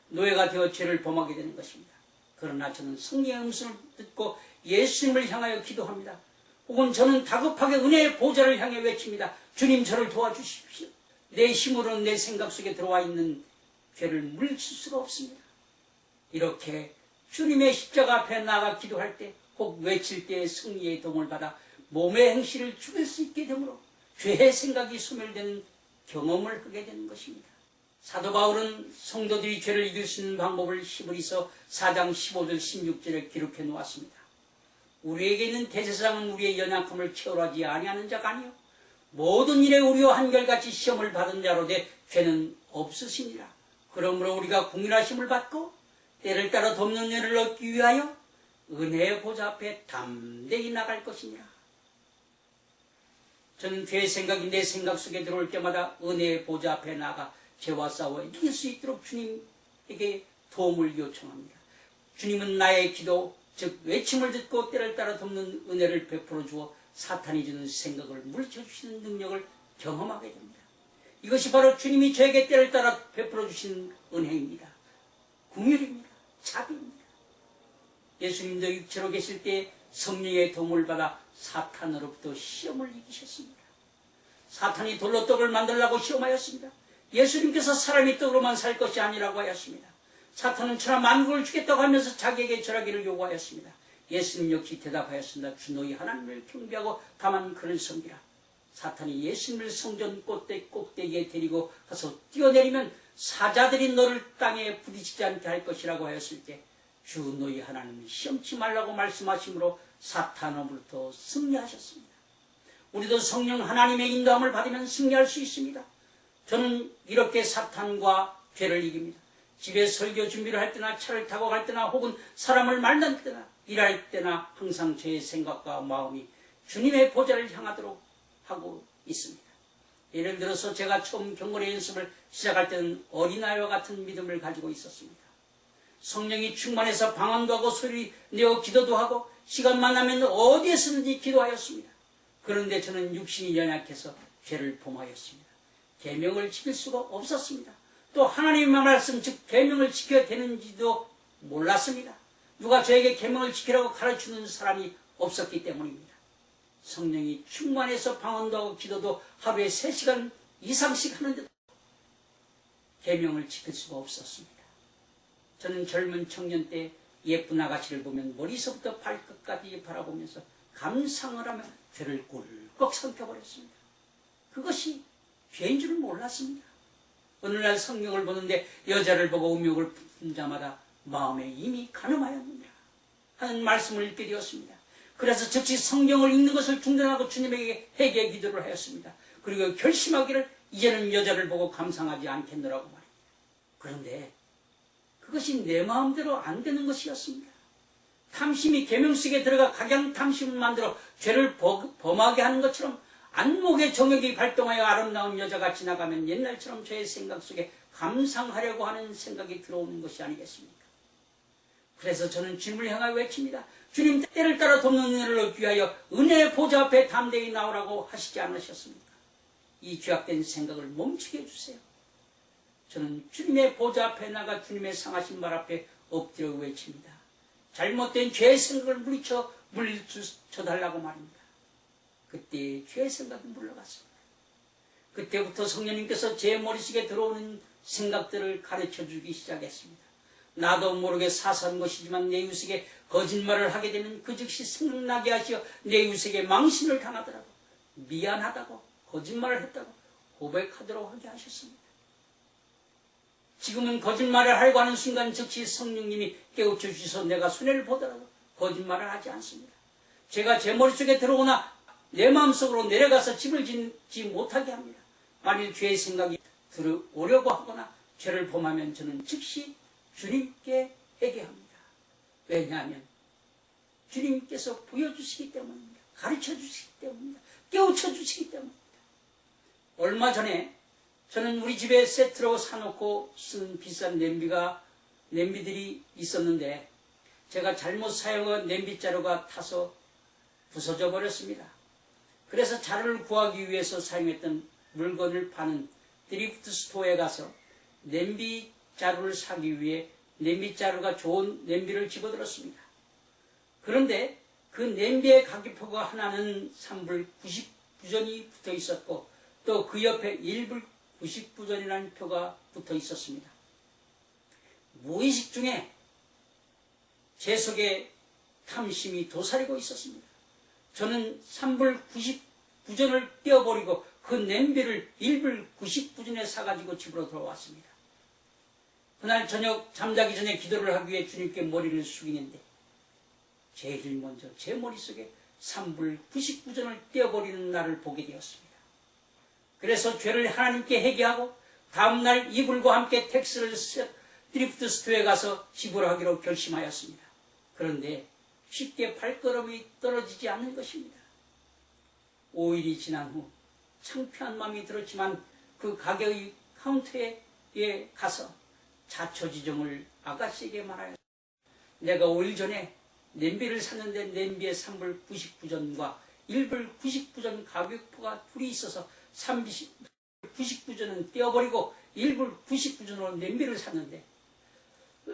노예가 되어 죄를 범하게 되는 것입니다. 그러나 저는 성령의 음성을 듣고 예수님을 향하여 기도합니다. 혹은 저는 다급하게 은혜의 보좌를 향해 외칩니다. 주님 저를 도와주십시오. 내 힘으로는 내 생각 속에 들어와 있는 죄를 물리칠 수가 없습니다. 이렇게 주님의 십자가 앞에 나가 기도할 때 혹 외칠 때의 승리의 도움을 받아 몸의 행실을 죽일 수 있게 되므로 죄의 생각이 소멸되는 경험을 하게 되는 것입니다. 사도 바울은 성도들이 죄를 이길 수 있는 방법을 히브리서 4장 15절 16절에 기록해 놓았습니다. 우리에게 있는 대제사장은 우리의 연약함을 체험하지 아니하는 자가 아니요 모든 일에 우리와 한결같이 시험을 받은 자로 돼 죄는 없으시니라. 그러므로 우리가 국민하심을 받고 때를 따라 돕는 은혜를 얻기 위하여 은혜의 보좌 앞에 담대히 나갈 것이니라. 저는 죄의 생각이 내 생각 속에 들어올 때마다 은혜의 보좌 앞에 나가 죄와 싸워 이길 수 있도록 주님에게 도움을 요청합니다. 주님은 나의 기도, 즉 외침을 듣고 때를 따라 돕는 은혜를 베풀어 주어 사탄이 주는 생각을 물리쳐주시는 능력을 경험하게 됩니다. 이것이 바로 주님이 저에게 때를 따라 베풀어 주시는 은혜입니다. 긍휼입니다. 자비입니다. 예수님도 육체로 계실 때 성령의 도움을 받아 사탄으로부터 시험을 이기셨습니다. 사탄이 돌로 떡을 만들라고 시험하였습니다. 예수님께서 사람이 떡으로만 살 것이 아니라고 하였습니다. 사탄은 천하 만국을 주겠다고 하면서 자기에게 절하기를 요구하였습니다. 예수님 역시 대답하였습니다. 주 너희 하나님을 경배하고 다만 그를 섬기라. 사탄이 예수님을 성전 꼭대기에 데리고 가서 뛰어내리면 사자들이 너를 땅에 부딪히지 않게 할 것이라고 하였을 때 주 너희 하나님을 시험치 말라고 말씀하심으로 사탄으로부터 승리하셨습니다. 우리도 성령 하나님의 인도함을 받으면 승리할 수 있습니다. 저는 이렇게 사탄과 죄를 이깁니다. 집에 설교 준비를 할 때나 차를 타고 갈 때나 혹은 사람을 만날 때나 일할 때나 항상 저의 생각과 마음이 주님의 보좌를 향하도록 하고 있습니다. 예를 들어서 제가 처음 경건의 연습을 시작할 때는 어린아이와 같은 믿음을 가지고 있었습니다. 성령이 충만해서 방언도 하고 소리 내어 기도도 하고 시간만 나면 어디에서든지 기도하였습니다. 그런데 저는 육신이 연약해서 죄를 범하였습니다. 계명을 지킬 수가 없었습니다. 또 하나님의 말씀 즉 계명을 지켜야 되는지도 몰랐습니다. 누가 저에게 계명을 지키라고 가르치는 사람이 없었기 때문입니다. 성령이 충만해서 방언도 하고 기도도 하루에 3시간 이상씩 하는데도 계명을 지킬 수가 없었습니다. 저는 젊은 청년 때 예쁜 아가씨를 보면 머리서부터 발끝까지 바라보면서 감상을 하며 죄를 꿀꺽 삼켜버렸습니다. 그것이 죄인 줄은 몰랐습니다. 어느 날 성경을 보는데 여자를 보고 음욕을 품 자마다 마음에 이미 간음하였느니라 하는 말씀을 읽게 되었습니다. 그래서 즉시 성경을 읽는 것을 중단하고 주님에게 회개 기도를 하였습니다. 그리고 결심하기를 이제는 여자를 보고 감상하지 않겠노라고 말입니다. 그런데 그것이 내 마음대로 안 되는 것이었습니다. 탐심이 계명 속에 들어가 각양 탐심을 만들어 죄를 범하게 하는 것처럼 안목의 정욕이 발동하여 아름다운 여자가 지나가면 옛날처럼 저의 생각 속에 감상하려고 하는 생각이 들어오는 것이 아니겠습니까? 그래서 저는 주님을 향하여 외칩니다. 주님 때를 따라 돕는 은혜를 얻기 위하여 은혜의 보좌 앞에 담대히 나오라고 하시지 않으셨습니까? 이 죄악된 생각을 멈추게 해주세요. 저는 주님의 보좌 앞에 나가 주님의 상하신 발 앞에 엎드려 외칩니다. 잘못된 죄의 생각을 물리쳐달라고 말입니다. 그때 죄의 생각이 물러갔습니다. 그때부터 성령님께서 제 머릿속에 들어오는 생각들을 가르쳐주기 시작했습니다. 나도 모르게 사소한 것이지만 내 이웃에게 거짓말을 하게 되면 그 즉시 생각나게 하시어 내 이웃에게 망신을 당하더라도 미안하다고 거짓말을 했다고 고백하도록 하게 하셨습니다. 지금은 거짓말을 하려고 하는 순간 즉시 성령님이 깨우쳐 주셔서 내가 손해를 보더라도 거짓말을 하지 않습니다. 제가 제 머릿속에 들어오나 내 마음속으로 내려가서 집을 짓지 못하게 합니다. 만일 죄의 생각이 들어오려고 하거나 죄를 범하면 저는 즉시 주님께 회개합니다. 왜냐하면 주님께서 보여주시기 때문입니다. 가르쳐주시기 때문입니다. 깨우쳐주시기 때문입니다. 얼마 전에 저는 우리 집에 세트로 사놓고 쓴 비싼 냄비들이 있었는데 제가 잘못 사용한 냄비 자루가 타서 부서져 버렸습니다. 그래서 자루를 구하기 위해서 사용했던 물건을 파는 드리프트 스토어에 가서 냄비 자루를 사기 위해 냄비 자루가 좋은 냄비를 집어들었습니다. 그런데 그 냄비의 가격표가 하나는 3불 99전이 붙어 있었고 또 그 옆에 1불 99전이라는 표가 붙어 있었습니다. 무의식 중에 제 속에 탐심이 도사리고 있었습니다. 저는 3불 99전을 떼어버리고 그 냄비를 1불 99전에 사가지고 집으로 돌아왔습니다. 그날 저녁 잠자기 전에 기도를 하기 위해 주님께 머리를 숙이는데 제일 먼저 제 머릿속에 3불 99전을 떼어버리는 날을 보게 되었습니다. 그래서 죄를 하나님께 회개하고 다음날 이불과 함께 택시를 드리프트 스토어에 가서 지불하기로 결심하였습니다. 그런데 쉽게 발걸음이 떨어지지 않는 것입니다. 5일이 지난 후 창피한 마음이 들었지만 그 가게의 카운터에 가서 자초지종을 아가씨에게 말하였습니다. 내가 5일 전에 냄비를 샀는데 냄비에 3불 99전과 1불 99전 가격표가 둘이 있어서 99전은 떼어버리고 1불 99전으로 냄비를 샀는데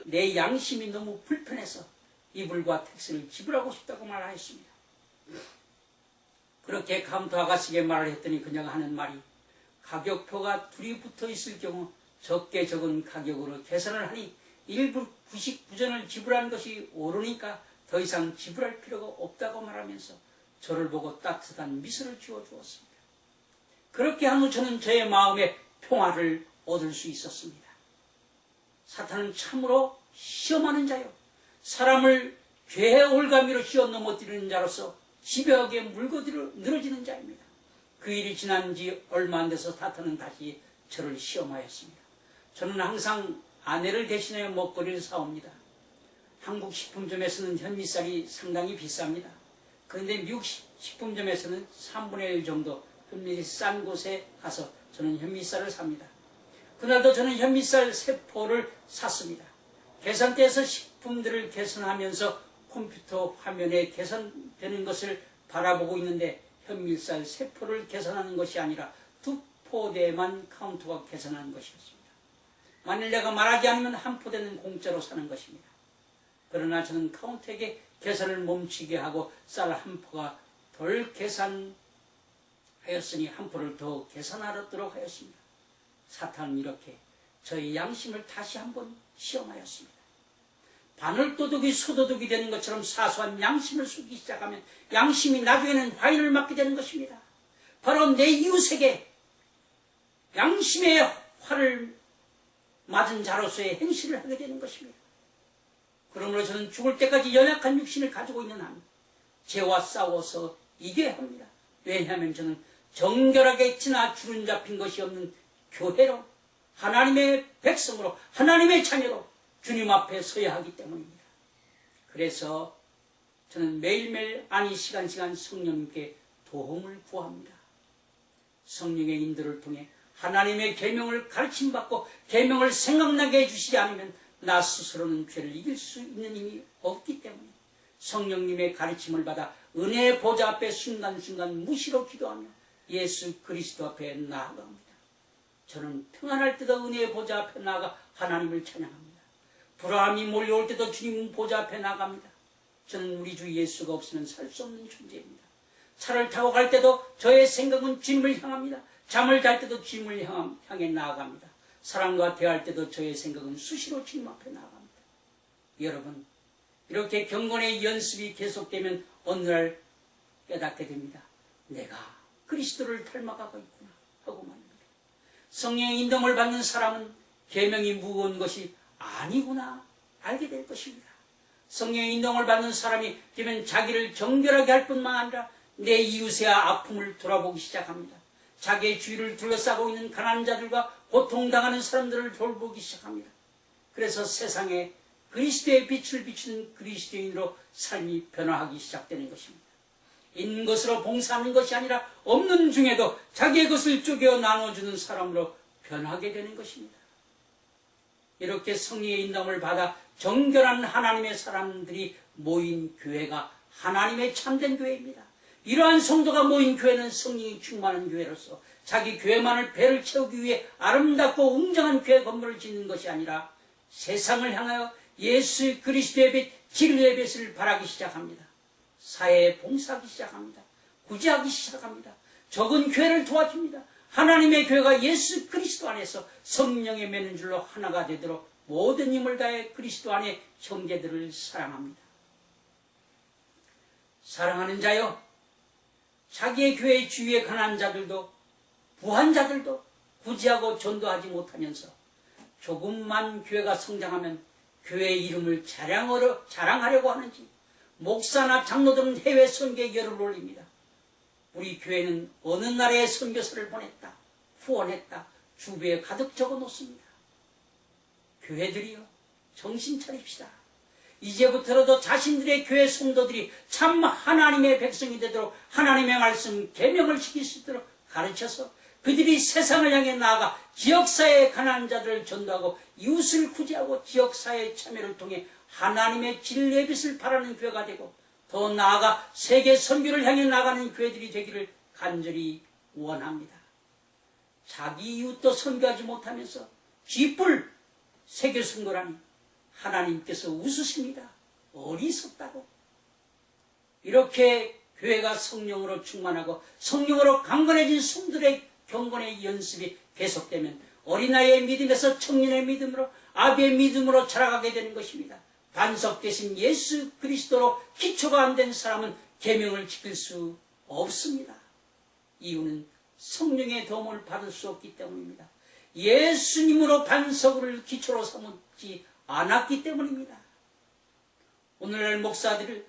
내 양심이 너무 불편해서 이불과 택시를 지불하고 싶다고 말하였습니다. 그렇게 카운터 아가씨에게 말을 했더니 그녀가 하는 말이 가격표가 둘이 붙어 있을 경우 적게 적은 가격으로 계산을 하니 1불 99전을 지불한 것이 옳으니까 더 이상 지불할 필요가 없다고 말하면서 저를 보고 따뜻한 미소를 지어주었습니다. 그렇게 한 후 저는 저의 마음에 평화를 얻을 수 있었습니다. 사탄은 참으로 시험하는 자요, 사람을 죄의 올가미로 씌워 넘어뜨리는 자로서 집요하게 물고 늘어지는 자입니다. 그 일이 지난 지 얼마 안 돼서 사탄은 다시 저를 시험하였습니다. 저는 항상 아내를 대신해 먹거리를 사옵니다. 한국 식품점에서는 현미쌀이 상당히 비쌉니다. 그런데 미국 식품점에서는 3분의 1 정도 현미쌀이 싼 곳에 가서 저는 현미쌀을 삽니다. 그날도 저는 현미쌀 3포를 샀습니다. 계산대에서 식품들을 계산하면서 컴퓨터 화면에 계산되는 것을 바라보고 있는데 현미쌀 3포를 계산하는 것이 아니라 2포대만 카운터가 계산하는 것이었습니다. 만일 내가 말하지 않으면 1포대는 공짜로 사는 것입니다. 그러나 저는 카운터에게 계산을 멈추게 하고 쌀 1포가 덜 계산하였으니 1포를 더 계산하도록 하였습니다. 사탄은 이렇게 저의 양심을 다시 한번 시험하였습니다. 바늘도둑이 소도둑이 되는 것처럼 사소한 양심을 속이기 시작하면 양심이 나중에는 화인을 맞게 되는 것입니다. 바로 내 이웃에게 양심의 화를 맞은 자로서의 행실을 하게 되는 것입니다. 그러므로 저는 죽을 때까지 연약한 육신을 가지고 있는 한 죄와 싸워서 이겨야 합니다. 왜냐하면 저는 정결하게 지나 주름 잡힌 것이 없는 교회로, 하나님의 백성으로, 하나님의 자녀로 주님 앞에 서야 하기 때문입니다. 그래서 저는 매일매일 아니 시간 성령님께 도움을 구합니다. 성령의 인도를 통해 하나님의 계명을 가르침받고 계명을 생각나게 해주시지 않으면 나 스스로는 죄를 이길 수 있는 힘이 없기 때문에 성령님의 가르침을 받아 은혜의 보좌 앞에 순간순간 무시로 기도하며 예수 그리스도 앞에 나아갑니다. 저는 평안할 때도 은혜의 보좌 앞에 나아가 하나님을 찬양합니다. 불안함이 몰려올 때도 주님 보좌 앞에 나갑니다. 저는 우리 주 예수가 없으면 살 수 없는 존재입니다. 차를 타고 갈 때도 저의 생각은 주님을 향합니다. 잠을 잘 때도 주님을 향해 나아갑니다. 사람과 대할 때도 저의 생각은 수시로 주님 앞에 나아갑니다. 여러분, 이렇게 경건의 연습이 계속되면 어느 날 깨닫게 됩니다. 내가 그리스도를 닮아가고 있구나 하고 말입니다. 성령의 인도를 받는 사람은 계명이 무거운 것이 아니구나 알게 될 것입니다. 성령의 인도를 받는 사람이 되면 자기를 정결하게 할 뿐만 아니라 내 이웃의 아픔을 돌아보기 시작합니다. 자기의 주위를 둘러싸고 있는 가난한 자들과 고통당하는 사람들을 돌보기 시작합니다. 그래서 세상에 그리스도의 빛을 비추는 그리스도인으로 삶이 변화하기 시작되는 것입니다. 있는 것으로 봉사하는 것이 아니라 없는 중에도 자기의 것을 쪼개어 나눠주는 사람으로 변하게 되는 것입니다. 이렇게 성령의 인도를 받아 정결한 하나님의 사람들이 모인 교회가 하나님의 참된 교회입니다. 이러한 성도가 모인 교회는 성령이 충만한 교회로서 자기 교회만을 배를 채우기 위해 아름답고 웅장한 교회 건물을 짓는 것이 아니라 세상을 향하여 예수 그리스도의 빛, 진리의 빛을 발하기 시작합니다. 사회에 봉사하기 시작합니다. 구제하기 시작합니다. 적은 교회를 도와줍니다. 하나님의 교회가 예수 그리스도 안에서 성령의 매는 줄로 하나가 되도록 모든 힘을 다해 그리스도 안에 형제들을 사랑합니다. 사랑하는 자여, 자기의 교회 주위의 가난한 자들도 부한 자들도 구제하고 전도하지 못하면서 조금만 교회가 성장하면 교회의 이름을 자랑하려고 하는지 목사나 장로들은 해외 선교에 열을 올립니다. 우리 교회는 어느 나라에 선교사를 보냈다. 후원했다. 주부에 가득 적어 놓습니다. 교회들이요, 정신 차립시다. 이제부터라도 자신들의 교회 성도들이 참 하나님의 백성이 되도록 하나님의 말씀 계명을 지킬 수 있도록 가르쳐서 그들이 세상을 향해 나아가 지역사회의 가난한 자들을 전도하고 이웃을 구제하고 지역사회의 참여를 통해 하나님의 진리의 빛을 발하는 교회가 되고 더 나아가 세계 선교를 향해 나가는 교회들이 되기를 간절히 원합니다. 자기 이웃도 선교하지 못하면서 쥐뿔 세계 선교라니 하나님께서 웃으십니다. 어리석다고. 이렇게 교회가 성령으로 충만하고 성령으로 강건해진 성들의 경건의 연습이 계속되면 어린아이의 믿음에서 청년의 믿음으로 아비의 믿음으로 자라가게 되는 것입니다. 반석 대신 예수 그리스도로 기초가 안 된 사람은 계명을 지킬 수 없습니다. 이유는 성령의 도움을 받을 수 없기 때문입니다. 예수님으로 반석을 기초로 삼지 않았기 때문입니다. 오늘날 목사들이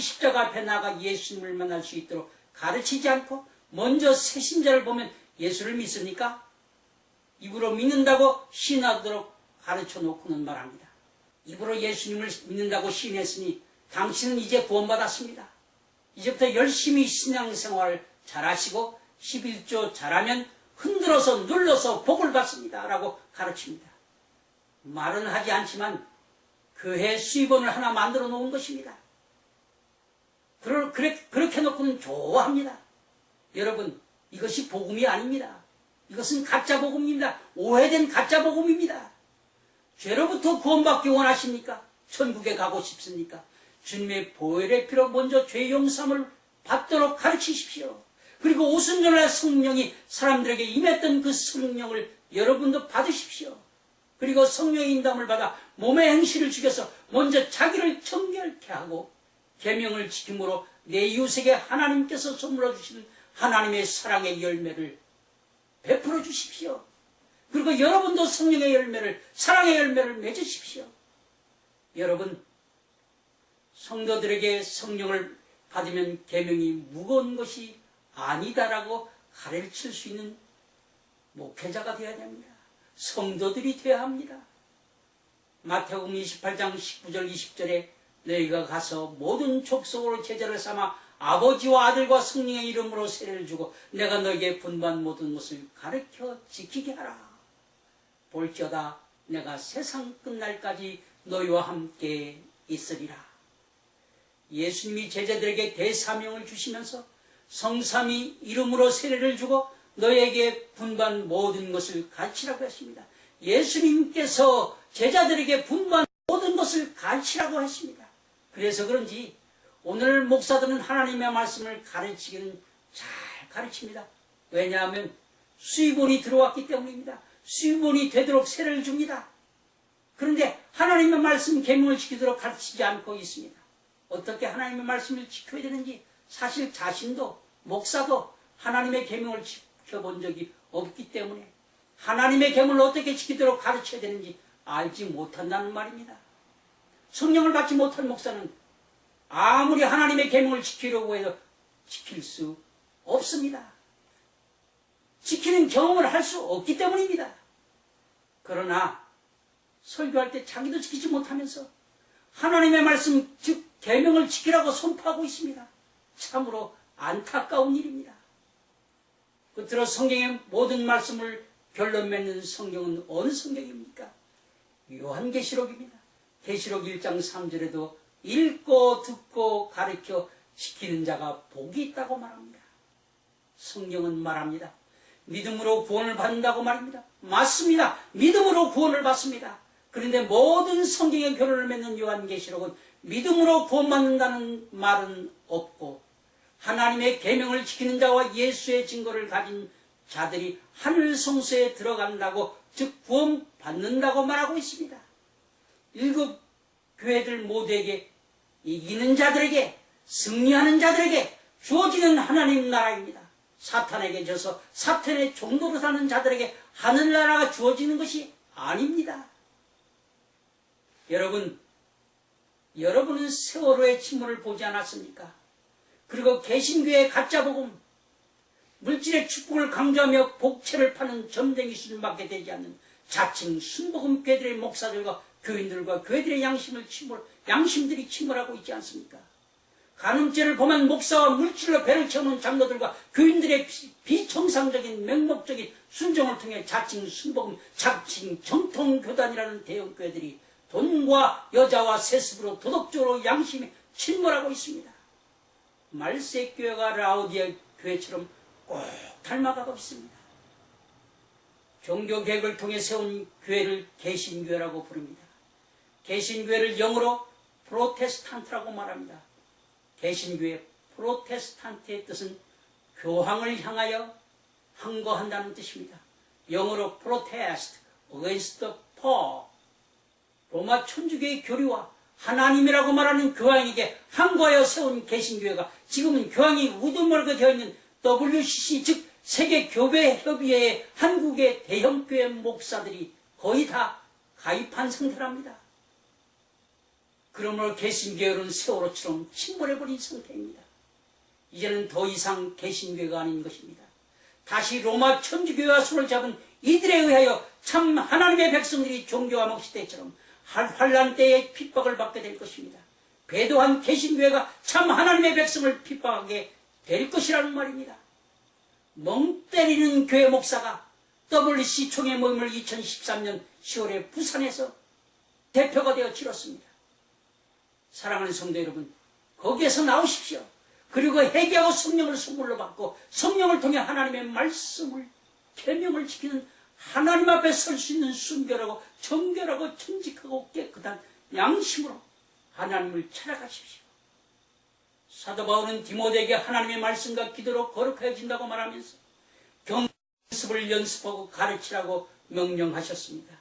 십자가 앞에 나가 예수님을 만날 수 있도록 가르치지 않고 먼저 새신자를 보면 예수를 믿습니까? 입으로 믿는다고 시인하도록 가르쳐 놓고는 말합니다. 입으로 예수님을 믿는다고 시인했으니 당신은 이제 구원받았습니다. 이제부터 열심히 신앙생활 잘하시고 11조 잘하면 흔들어서 눌러서 복을 받습니다. 라고 가르칩니다. 말은 하지 않지만 교회 수입원을 하나 만들어 놓은 것입니다. 그렇게 놓고는 좋아합니다. 여러분, 이것이 복음이 아닙니다. 이것은 가짜 복음입니다. 오해된 가짜 복음입니다. 죄로부터 구원받기 원하십니까? 천국에 가고 싶습니까? 주님의 보혈의 피로 먼저 죄 용서함을 받도록 가르치십시오. 그리고 오순절날 성령이 사람들에게 임했던 그 성령을 여러분도 받으십시오. 그리고 성령의 인담을 받아 몸의 행실을 죽여서 먼저 자기를 정결케 하고 계명을 지킴으로 내 이웃에게 하나님께서 선물로 주시는 하나님의 사랑의 열매를 베풀어 주십시오. 그리고 여러분도 성령의 열매를, 사랑의 열매를 맺으십시오. 여러분, 성도들에게 성령을 받으면 계명이 무거운 것이 아니다라고 가르칠 수 있는 목회자가 되어야 됩니다. 성도들이 되어야 합니다. 마태복음 28장 19절 20절에 너희가 가서 모든 족속으로 제자를 삼아 아버지와 아들과 성령의 이름으로 세례를 주고 내가 너희에게 분부한 모든 것을 가르쳐 지키게 하라. 볼지어다 내가 세상 끝날까지 너희와 함께 있으리라. 예수님이 제자들에게 대사명을 주시면서 성삼위 이름으로 세례를 주고 너희에게 분부한 모든 것을 가르치라고 했습니다. 예수님께서 제자들에게 분부한 모든 것을 가르치라고 했습니다. 그래서 그런지 오늘 목사들은 하나님의 말씀을 가르치기는 잘 가르칩니다. 왜냐하면 수입원이 들어왔기 때문입니다. 수입원이 되도록 세례를 줍니다. 그런데 하나님의 말씀 계명을 지키도록 가르치지 않고 있습니다. 어떻게 하나님의 말씀을 지켜야 되는지 사실 자신도 목사도 하나님의 계명을 지켜본 적이 없기 때문에 하나님의 계명을 어떻게 지키도록 가르쳐야 되는지 알지 못한다는 말입니다. 성령을 받지 못한 목사는 아무리 하나님의 계명을 지키려고 해도 지킬 수 없습니다. 지키는 경험을 할 수 없기 때문입니다. 그러나 설교할 때 자기도 지키지 못하면서 하나님의 말씀 즉 계명을 지키라고 선포하고 있습니다. 참으로 안타까운 일입니다. 끝으로 성경의 모든 말씀을 결론 맺는 성경은 어느 성경입니까? 요한계시록입니다. 계시록 1장 3절에도 읽고 듣고 가르쳐 지키는 자가 복이 있다고 말합니다. 성경은 말합니다. 믿음으로 구원을 받는다고 말입니다. 맞습니다. 믿음으로 구원을 받습니다. 그런데 모든 성경의 결론을 맺는 요한계시록은 믿음으로 구원받는다는 말은 없고 하나님의 계명을 지키는 자와 예수의 증거를 가진 자들이 하늘 성소에 들어간다고 즉 구원받는다고 말하고 있습니다. 7 교회들 모두에게 이기는 자들에게 승리하는 자들에게 주어지는 하나님 나라입니다. 사탄에게 져서 사탄의 종도로 사는 자들에게 하늘나라가 주어지는 것이 아닙니다. 여러분은 세월호의 침몰을 보지 않았습니까? 그리고 개신교의 가짜복음, 물질의 축복을 강조하며 복채를 파는 점쟁이 수준 밖에 되지 않는 자칭 순복음 교회들의 목사들과 교인들과 교회들의 양심들이 침몰하고 있지 않습니까? 간음죄를 범한 목사와 물질로 배를 채우는 장로들과 교인들의 비정상적인 맹목적인 순종을 통해 자칭 순복음, 자칭 정통교단이라는 대형교회들이 돈과 여자와 세습으로 도덕적으로 양심에 침몰하고 있습니다. 말세교회가 라오디아 교회처럼 꼭 닮아가고 있습니다. 종교개혁을 통해 세운 교회를 개신교회라고 부릅니다. 개신교회를 영어로 프로테스탄트라고 말합니다. 개신교회 프로테스탄트의 뜻은 교황을 향하여 항거한다는 뜻입니다. 영어로 protest against the pope. 로마 천주교의 교리와 하나님이라고 말하는 교황에게 항거하여 세운 개신교회가 지금은 교황이 우두머리가 되어 있는 WCC 즉 세계교회협의회의 한국의 대형교회 목사들이 거의 다 가입한 상태랍니다. 그러므로 개신교회는 세월호처럼 침몰해버린 상태입니다. 이제는 더 이상 개신교회가 아닌 것입니다. 다시 로마 천주교회와 손을 잡은 이들에 의하여 참 하나님의 백성들이 종교화목 시대처럼 환란 때에 핍박을 받게 될 것입니다. 배도한 개신교회가 참 하나님의 백성을 핍박하게 될 것이라는 말입니다. 멍 때리는 교회 목사가 WC 총회 모임을 2013년 10월에 부산에서 대표가 되어 치렀습니다. 사랑하는 성도 여러분, 거기에서 나오십시오. 그리고 회개하고 성령을 선물로 받고 성령을 통해 하나님의 말씀을 계명을 지키는 하나님 앞에 설 수 있는 순결하고 정결하고 정직하고 깨끗한 양심으로 하나님을 찾아가십시오. 사도 바울은 디모데에게 하나님의 말씀과 기도로 거룩해진다고 말하면서 경습을 연습하고 가르치라고 명령하셨습니다.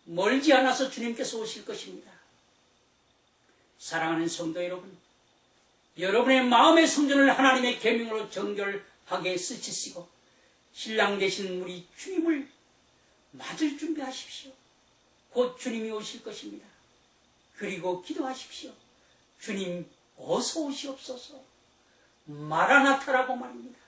멀지 않아서 주님께서 오실 것입니다. 사랑하는 성도 여러분, 여러분의 마음의 성전을 하나님의 계명으로 정결하게 쓰시고 신랑 되시는 우리 주님을 맞을 준비하십시오. 곧 주님이 오실 것입니다. 그리고 기도하십시오. 주님 어서 오시옵소서. 마라나타라고 말입니다.